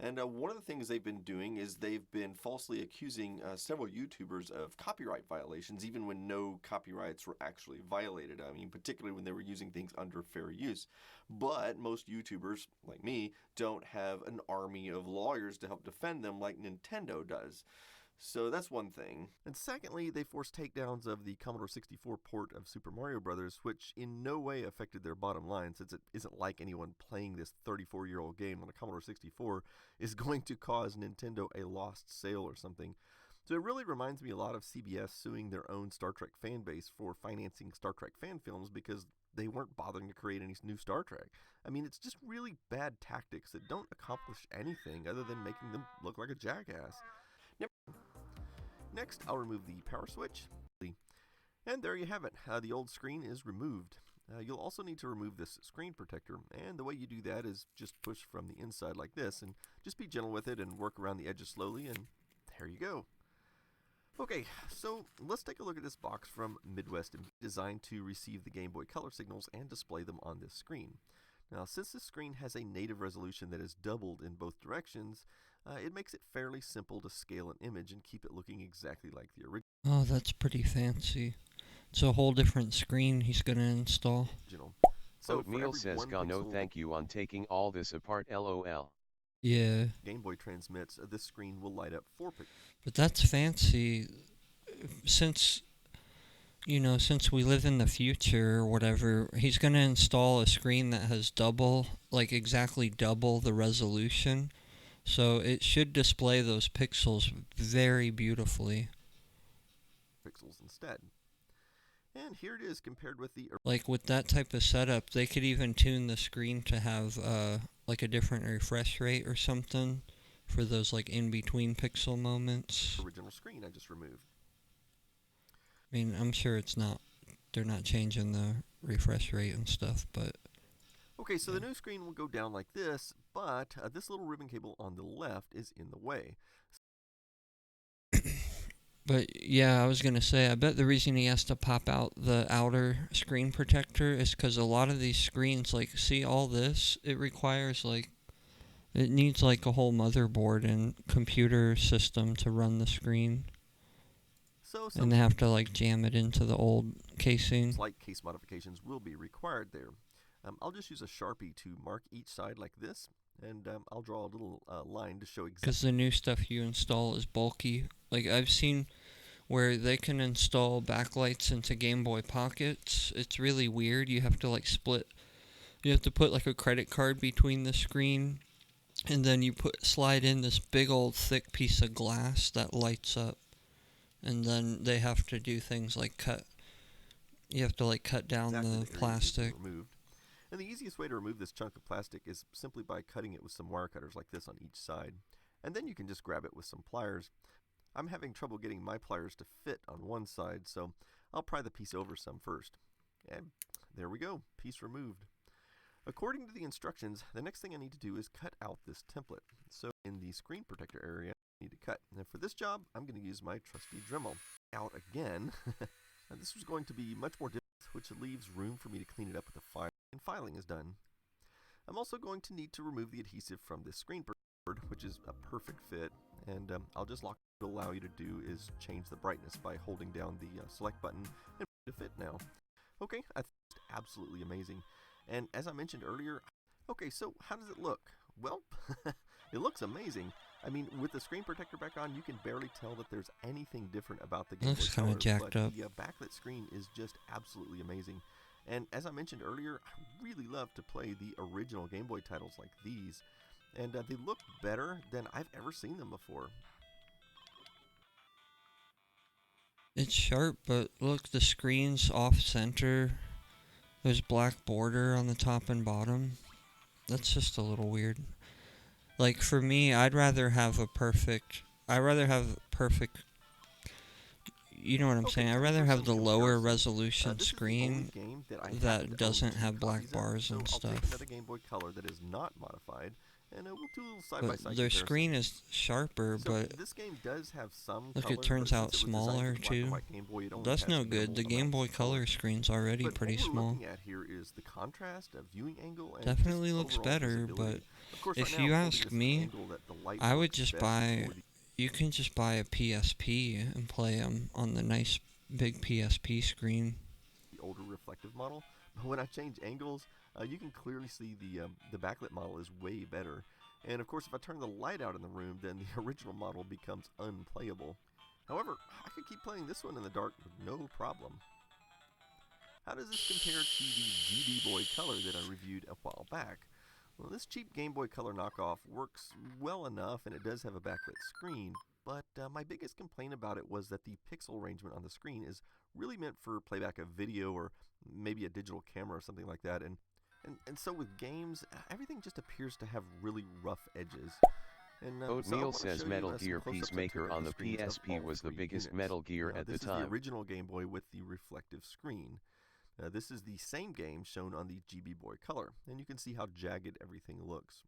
And one of the things they've been doing is they've been falsely accusing several YouTubers of copyright violations, even when no copyrights were actually violated. I mean, particularly when they were using things under fair use. But most YouTubers, like me, don't have an army of lawyers to help defend them like Nintendo does. So that's one thing. And secondly, they forced takedowns of the Commodore 64 port of Super Mario Bros., which in no way affected their bottom line, since it isn't like anyone playing this 34-year-old game on a Commodore 64 is going to cause Nintendo a lost sale or something. So it really reminds me a lot of CBS suing their own Star Trek fan base for financing Star Trek fan films because they weren't bothering to create any new Star Trek. I mean, it's just really bad tactics that don't accomplish anything other than making them look like a jackass. Next, I'll remove the power switch. And there you have it. The old screen is removed. You'll also need to remove this screen protector, and the way you do that is just push from the inside like this, and just be gentle with it and work around the edges slowly, and there you go. Okay, so let's take a look at this box from Midwest, designed to receive the Game Boy Color signals and display them on this screen. Now, since this screen has a native resolution that is doubled in both directions, it makes it fairly simple to scale an image and keep it looking exactly like the original. Oh, that's pretty fancy. It's a whole different screen he's going to install. So Oatmeal says no thank you on taking all this apart, lol. Yeah. Game Boy transmits, this screen will light up 4 pixels. But that's fancy. Since we live in the future or whatever, he's going to install a screen that has exactly double the resolution. So it should display those pixels very beautifully. Pixels instead. And here it is compared with the... Like with that type of setup, they could even tune the screen to have like a different refresh rate or something for those like in-between pixel moments. Original screen I just removed. I mean, I'm sure they're not changing the refresh rate and stuff, but... Okay, so the new screen will go down like this, but this little ribbon cable on the left is in the way. But yeah, I was going to say, I bet the reason he has to pop out the outer screen protector is because a lot of these screens, like, see all this? It requires, it needs, a whole motherboard and computer system to run the screen. And they have to, jam it into the old casing. Slight case modifications will be required there. I'll just use a Sharpie to mark each side like this, and I'll draw a little line to show exactly. Because the new stuff you install is bulky. I've seen where they can install backlights into Game Boy Pockets. It's really weird. You have to you have to put a credit card between the screen, and then you slide in this big old thick piece of glass that lights up, and then they have to do things like cut down the plastic. And the easiest way to remove this chunk of plastic is simply by cutting it with some wire cutters like this on each side. And then you can just grab it with some pliers. I'm having trouble getting my pliers to fit on one side, so I'll pry the piece over some first. And there we go, piece removed. According to the instructions, the next thing I need to do is cut out this template. So in the screen protector area, I need to cut. And for this job, I'm going to use my trusty Dremel. Out again. This was going to be much more difficult, which leaves room for me to clean it up with a file, and filing is done. I'm also going to need to remove the adhesive from this screen protector, which is a perfect fit, and I'll just lock. What it'll allow you to do is change the brightness by holding down the select button and to fit now. Okay, I think it's absolutely amazing. And as I mentioned earlier, okay, so how does it look? Well, it looks amazing. I mean, with the screen protector back on, you can barely tell that there's anything different about the Game Boy Color, jacked up. The backlit screen is just absolutely amazing. And as I mentioned earlier, I really love to play the original Game Boy titles like these. And they look better than I've ever seen them before. It's sharp, but look, the screen's off-center. There's black border on the top and bottom. That's just a little weird. For me, I'd rather have perfect, you know what I'm saying? I'd rather have the lower resolution screen that doesn't have black bars and stuff. I'll take another Game Boy Color that is not modified, and we'll do a little side-by-side their screen is sharper, but this game does have some look, color, it turns out smaller too. That's no good. The Game Boy Color screen's already pretty small. What we're looking at here is the contrast of viewing angle and definitely looks better, but if you ask me, I would just buy. You can just buy a PSP and play them on the nice big PSP screen. The older reflective model, but when I change angles, you can clearly see the backlit model is way better. And of course, if I turn the light out in the room, then the original model becomes unplayable. However, I could keep playing this one in the dark with no problem. How does this compare to the GB Boy Color that I reviewed a while back? Well, this cheap Game Boy Color knockoff works well enough, and it does have a backlit screen, but my biggest complaint about it was that the pixel arrangement on the screen is really meant for playback of video or maybe a digital camera or something like that, and so with games, everything just appears to have really rough edges. And Oatmeal I wanna says show you, Metal some Gear close-ups I Peacemaker took on the the screens of PSP all was the 3 biggest units. Metal Gear at the This is the time. original Game Boy with the reflective screen. This is the same game shown on the GB Boy Color, and you can see how jagged everything looks.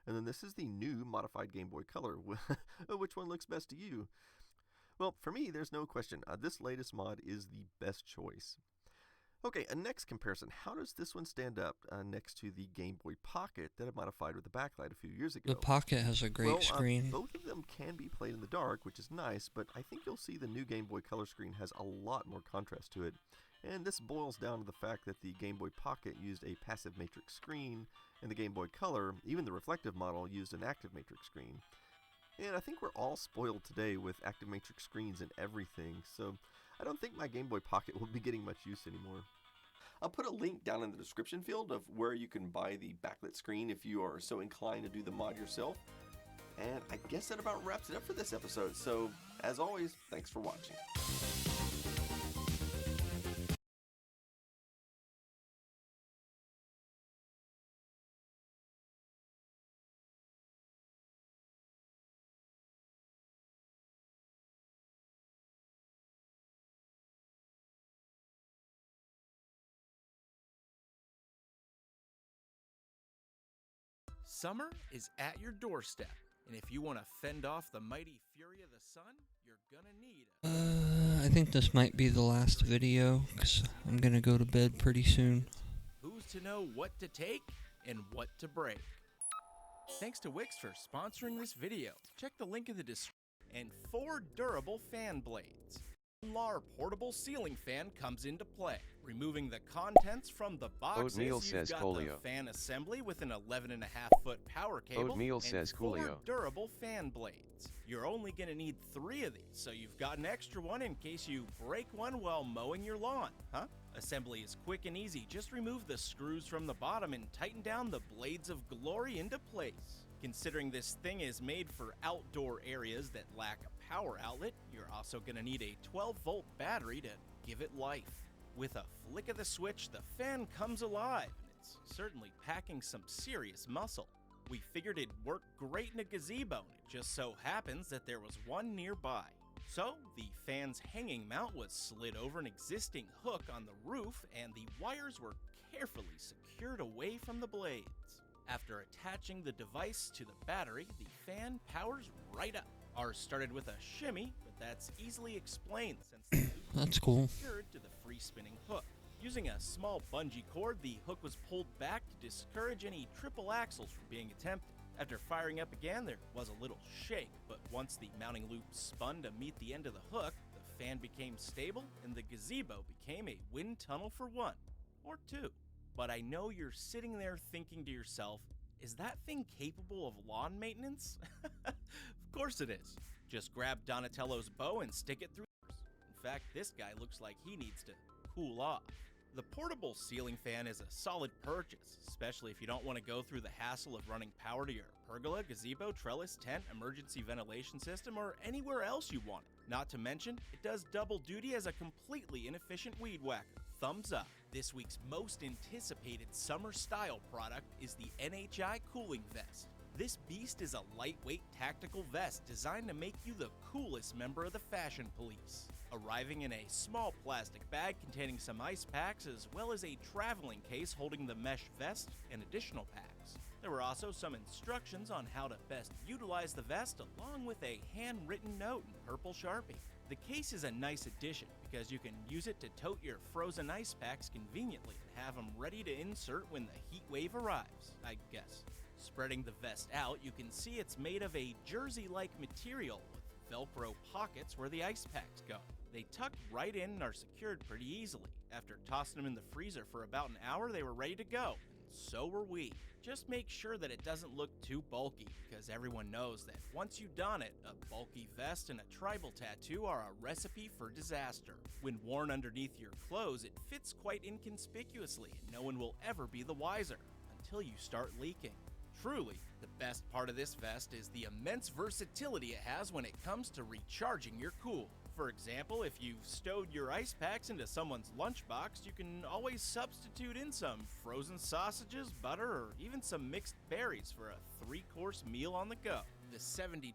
And then this is the new modified Game Boy Color. Which one looks best to you? Well, for me, there's no question. This latest mod is the best choice. Okay, a next comparison. How does this one stand up next to the Game Boy Pocket that I modified with the backlight a few years ago? The Pocket has a great screen. Both of them can be played in the dark, which is nice, but I think you'll see the new Game Boy Color screen has a lot more contrast to it. And this boils down to the fact that the Game Boy Pocket used a passive matrix screen, and the Game Boy Color, even the reflective model, used an active matrix screen. And I think we're all spoiled today with active matrix screens and everything, so I don't think my Game Boy Pocket will be getting much use anymore. I'll put a link down in the description field of where you can buy the backlit screen if you are so inclined to do the mod yourself. And I guess that about wraps it up for this episode, so as always, thanks for watching. Summer is at your doorstep, and if you want to fend off the mighty fury of the sun, you're gonna need I think this might be the last video, because I'm gonna go to bed pretty soon. who's to know what to take and what to break. Thanks to Wix for sponsoring this video. Check the link in the description. And 4 durable fan blades. LAR portable ceiling fan comes into play, removing the contents from the boxes. Oatmeal You've says got Coolio. the fan assembly with an 11.5 foot power cable. Oatmeal and says 4 Coolio. durable fan blades. You're only going to need 3 of these, so you've got an extra one in case you break one while mowing your lawn, huh? Assembly is quick and easy. Just remove the screws from the bottom and tighten down the blades of glory into place. Considering this thing is made for outdoor areas that lack a power outlet, you're also going to need a 12-volt battery to give it life. With a flick of the switch, the fan comes alive, and it's certainly packing some serious muscle. We figured it'd work great in a gazebo, and it just so happens that there was one nearby. So, the fan's hanging mount was slid over an existing hook on the roof, and the wires were carefully secured away from the blades. After attaching the device to the battery, the fan powers right up. Ours started with a shimmy, but that's easily explained since the loop That's cool. was secured to the free spinning hook. Using a small bungee cord, the hook was pulled back to discourage any triple axles from being attempted. After firing up again, there was a little shake, but once the mounting loop spun to meet the end of the hook, the fan became stable and the gazebo became a wind tunnel for 1 or 2. But I know you're sitting there thinking to yourself, is that thing capable of lawn maintenance? Of course it is. Just grab Donatello's bow and stick it through. In fact, this guy looks like he needs to cool off. The portable ceiling fan is a solid purchase, especially if you don't want to go through the hassle of running power to your pergola, gazebo, trellis, tent, emergency ventilation system, or anywhere else you want it. Not to mention, it does double duty as a completely inefficient weed whacker. Thumbs up. This week's most anticipated summer style product is the NHI Cooling Vest. This beast is a lightweight tactical vest designed to make you the coolest member of the fashion police. Arriving in a small plastic bag containing some ice packs as well as a traveling case holding the mesh vest and additional packs. There were also some instructions on how to best utilize the vest along with a handwritten note in purple Sharpie. The case is a nice addition because you can use it to tote your frozen ice packs conveniently and have them ready to insert when the heat wave arrives, I guess. Spreading the vest out, you can see it's made of a jersey-like material with Velcro pockets where the ice packs go. They tuck right in and are secured pretty easily. After tossing them in the freezer for about an hour, they were ready to go. And so were we. Just make sure that it doesn't look too bulky, because everyone knows that once you don it, a bulky vest and a tribal tattoo are a recipe for disaster. When worn underneath your clothes, it fits quite inconspicuously, and no one will ever be the wiser until you start leaking. Truly, the best part of this vest is the immense versatility it has when it comes to recharging your cool. For example, if you've stowed your ice packs into someone's lunchbox, you can always substitute in some frozen sausages, butter, or even some mixed berries for a 3-course meal on the go. The $70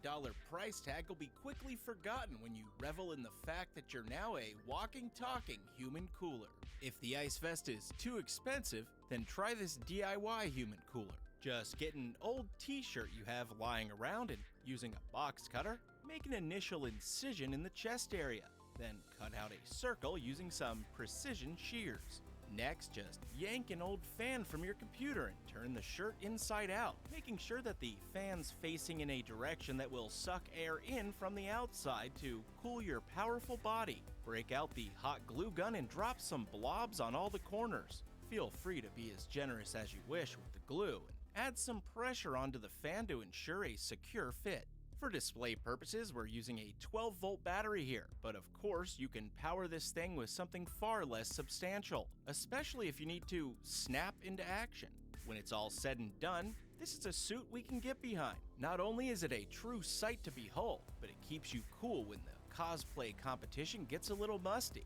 price tag will be quickly forgotten when you revel in the fact that you're now a walking, talking human cooler. If the Ice Vest is too expensive, then try this DIY human cooler. Just get an old t-shirt you have lying around and using a box cutter, make an initial incision in the chest area, then cut out a circle using some precision shears. Next, just yank an old fan from your computer and turn the shirt inside out, making sure that the fan's facing in a direction that will suck air in from the outside to cool your powerful body. Break out the hot glue gun and drop some blobs on all the corners. Feel free to be as generous as you wish with the glue, and add some pressure onto the fan to ensure a secure fit. For display purposes, we're using a 12-volt battery here, but of course you can power this thing with something far less substantial, especially if you need to snap into action. When it's all said and done, this is a suit we can get behind. Not only is it a true sight to behold, but it keeps you cool when the cosplay competition gets a little musty.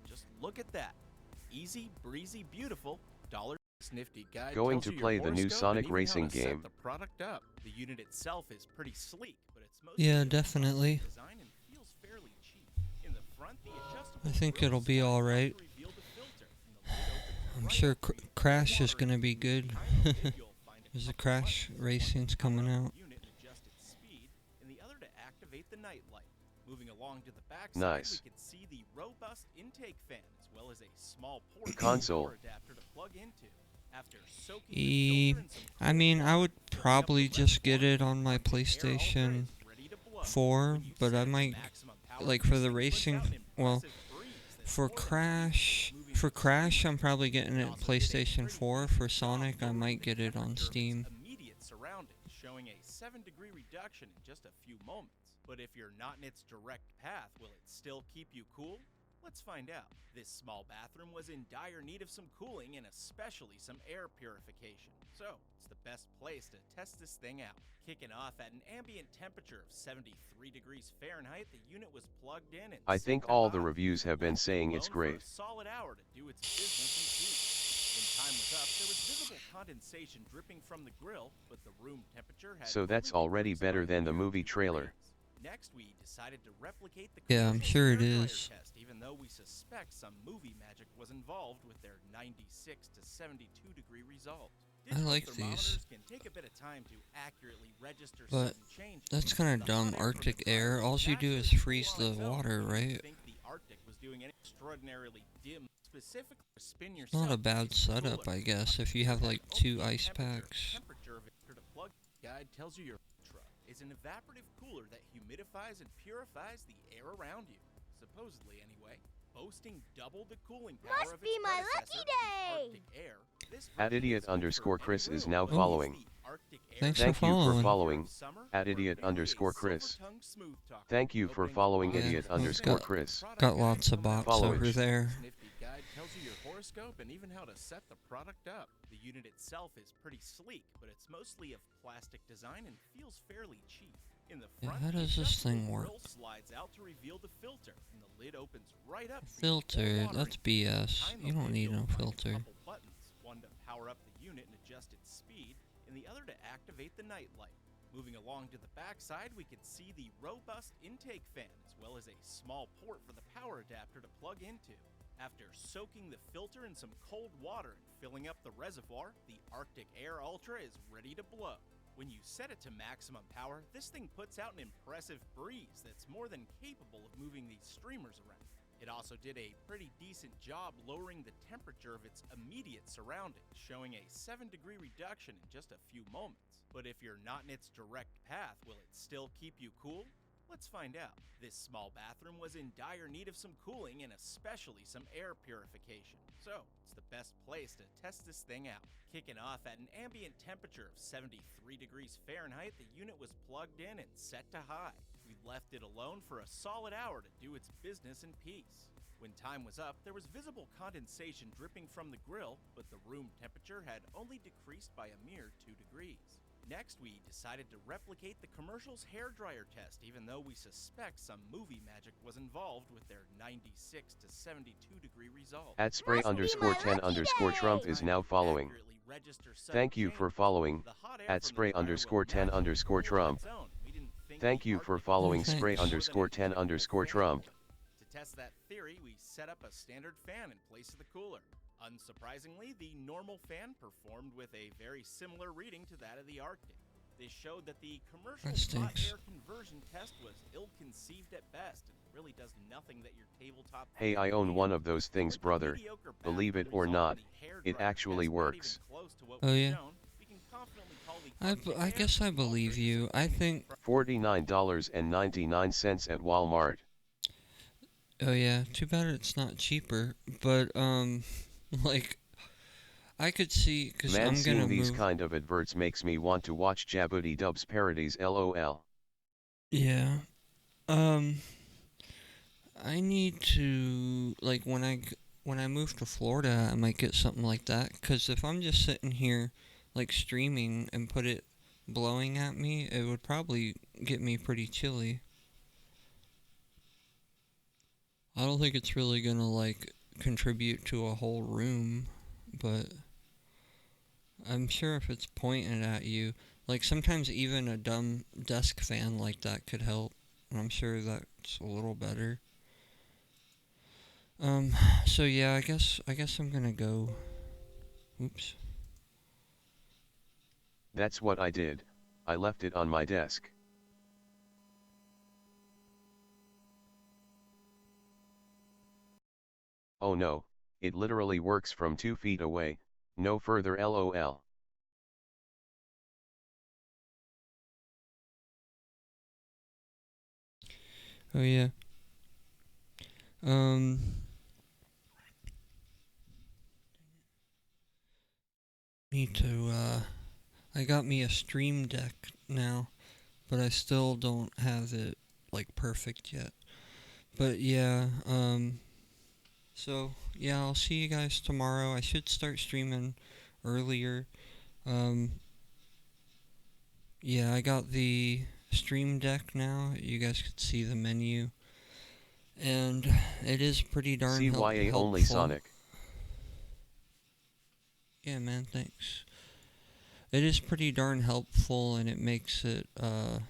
Just look at that. Easy, breezy, beautiful, dollar nifty guide Going tells to you play your the new horoscope Sonic and even racing how to set game. the product up. The unit itself is pretty sleek, but it's mostly Yeah, a definitely. design and feels fairly cheap. In the front, the adjustable I think grill it'll be slides out alright. to reveal the filter, and the lid opens I'm right sure up to reveal the Crash is water gonna be intake. good. Behind the lid, you'll find a There's a couple Crash buttons, one to Racing's power coming up out. the unit and adjust its speed, and the other to activate the night light. Moving along to the back Nice. side, we can see the robust intake fan, as well as a small port Console. power adapter to plug into. After soaking the filter in some I cold mean, I water would and filling up the probably just get reservoir, it on my Arctic Air Ultra PlayStation is ready to blow. 4, When you but set I it to might, maximum power, like, this for the thing puts racing, out an well, impressive breeze that's for more than capable Crash, of moving for the Crash, street. I'm probably getting It it also did a PlayStation pretty 4. decent For job Sonic, I lowering might the get it on temperature of its Steam. immediate surroundings, showing a 7-degree reduction in just a few moments. But if you're not in its direct path, will it still keep you cool? Let's find out. This small bathroom was in dire need of some cooling and especially some air purification. So, it's the best place to test this thing out. Kicking off at an ambient temperature of 73 degrees Fahrenheit, the unit was plugged in and I set think to all the high. reviews have been Left it saying it's alone for a great. solid hour to do its business in peace. When time was up, there was visible condensation dripping from the grill, but the room temperature had So that's only already decreased by better a than the mere movie 2 trailer. degrees. Next, we decided to replicate the Yeah, I'm commercial sure it air fryer is. test, even though we suspect some movie magic was involved with their 96 to 72 degree result. I like these. Thermometers can take a bit of time to accurately register But sudden changes. that's kind of The hot dumb, air from the Arctic fryer air. was All you do is naturally freeze cool on the its own. water, You wouldn't right? think the Arctic was doing any extraordinarily dim, specifically for spin It's not yourself a to bad keep it setup, cooler. I guess, if you have Had like an 2 opening ice temperature. packs. Temperature of it to plug guide tells you your Ultra is an evaporative cooler that humidifies and purifies the air around you. Supposedly, anyway. Boasting double the cooling power Must of be its my predecessor, lucky the day! Arctic Air. This @idiot underscore Chris is now following. Thanks for Thank you for following. following. @idiot underscore Chris. Thank you for following Yeah, idiot he's underscore got- Chris. Got lots of bots Follow over it. there. Nifty guide tells you your horoscope and even how to set the product up. The unit itself is pretty sleek, but it's mostly of plastic design and feels fairly cheap. In the Yeah, front, how the does this adjustable thing work? grill slides out to reveal the filter, and the lid opens right up. for your Filter, full that's watering. BS. Behind the You don't lid, need you'll no find a filter. couple buttons, one to power up the unit and adjust its speed, and the other to activate the night light. Moving along to the back side, we can see the robust intake fan, as well as a small port for the power adapter to plug into. After soaking the filter in some cold water and filling up the reservoir, the Arctic Air Ultra is ready to blow. When you set it to maximum power, this thing puts out an impressive breeze that's more than capable of moving these streamers around. It also did a pretty decent job lowering the temperature of its immediate surroundings, showing a 7-degree reduction in just a few moments. But if you're not in its direct path, will it still keep you cool? Let's find out. This small bathroom was in dire need of some cooling and especially some air purification. So, it's the best place to test this thing out. Kicking off at an ambient temperature of 73 degrees Fahrenheit, the unit was plugged in and set to high. We left it alone for a solid hour to do its business in peace. When time was up, there was visible condensation dripping from the grill, but the room temperature had only decreased by a mere 2 degrees. Next, we decided to replicate the commercial's hairdryer test, even though we suspect some movie magic was involved with their 96 to 72 degree result. At spray_10_Trump is now following. Thank you for following. At spray_10_Trump. Thank you for following spray_10_Trump. To test that theory, we set up a standard fan in place of the cooler. Unsurprisingly, the normal fan performed with a very similar reading to that of the Arctic. This showed that the commercial hot air conversion test was ill-conceived at best and really does nothing that your tabletop... Hey, I own one of those things, brother. Believe it or not, it actually works. Oh yeah? I guess I believe you. I think... $49.99 at Walmart. Oh yeah, too bad it's not cheaper, but like, I could see, because I'm seeing gonna these move... kind of adverts makes me want to watch Djibouti Dubs parodies, lol. Yeah, I need to, like, when I move to Florida, I might get something like that, because if I'm just sitting here, like, streaming and put it blowing at me, it would probably get me pretty chilly. I don't think it's really gonna, like, contribute to a whole room, but I'm sure if it's pointed at you, like, sometimes even a dumb desk fan like that could help, and I'm sure that's a little better. So yeah, I guess I'm gonna go. Oops. That's what I did. I left it on my desk. Oh no, it literally works from 2 feet away, no further, lol. Oh yeah. Need to, I got me a stream deck now, but I still don't have it, like, perfect yet. But yeah, so yeah, I'll see you guys tomorrow. I should start streaming earlier. Yeah, I got the stream deck now. You guys could see the menu. And it is pretty darn CYA helpful. only Sonic. Yeah, man, thanks. It is pretty darn helpful, and it makes it, hold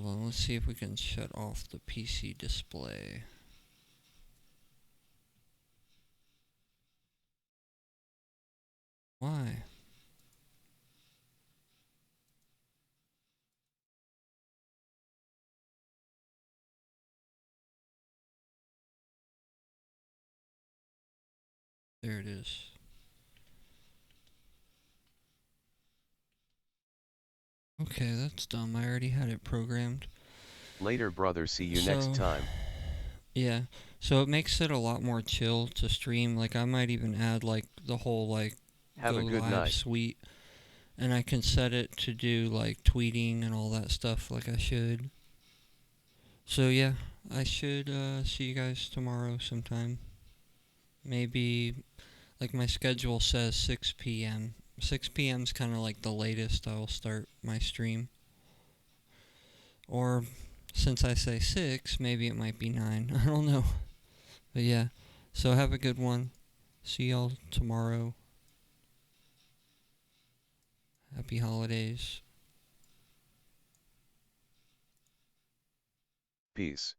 on, let's see if we can shut off the PC display. Why? There it is. Okay, that's dumb. I already had it programmed. Later, brother, see you next time. Yeah, so it makes it a lot more chill to stream. Like, I might even add, like, the whole, like, Have go a good live night. suite. And I can set it to do, like, tweeting and all that stuff like I should. So, yeah, I should see you guys tomorrow sometime. Maybe, like, my schedule says 6 p.m. 6 p.m.'s kind of like the latest I'll start my stream. Or, since I say 6, maybe it might be 9. I don't know. But yeah, so have a good one. See y'all tomorrow. Happy holidays. Peace.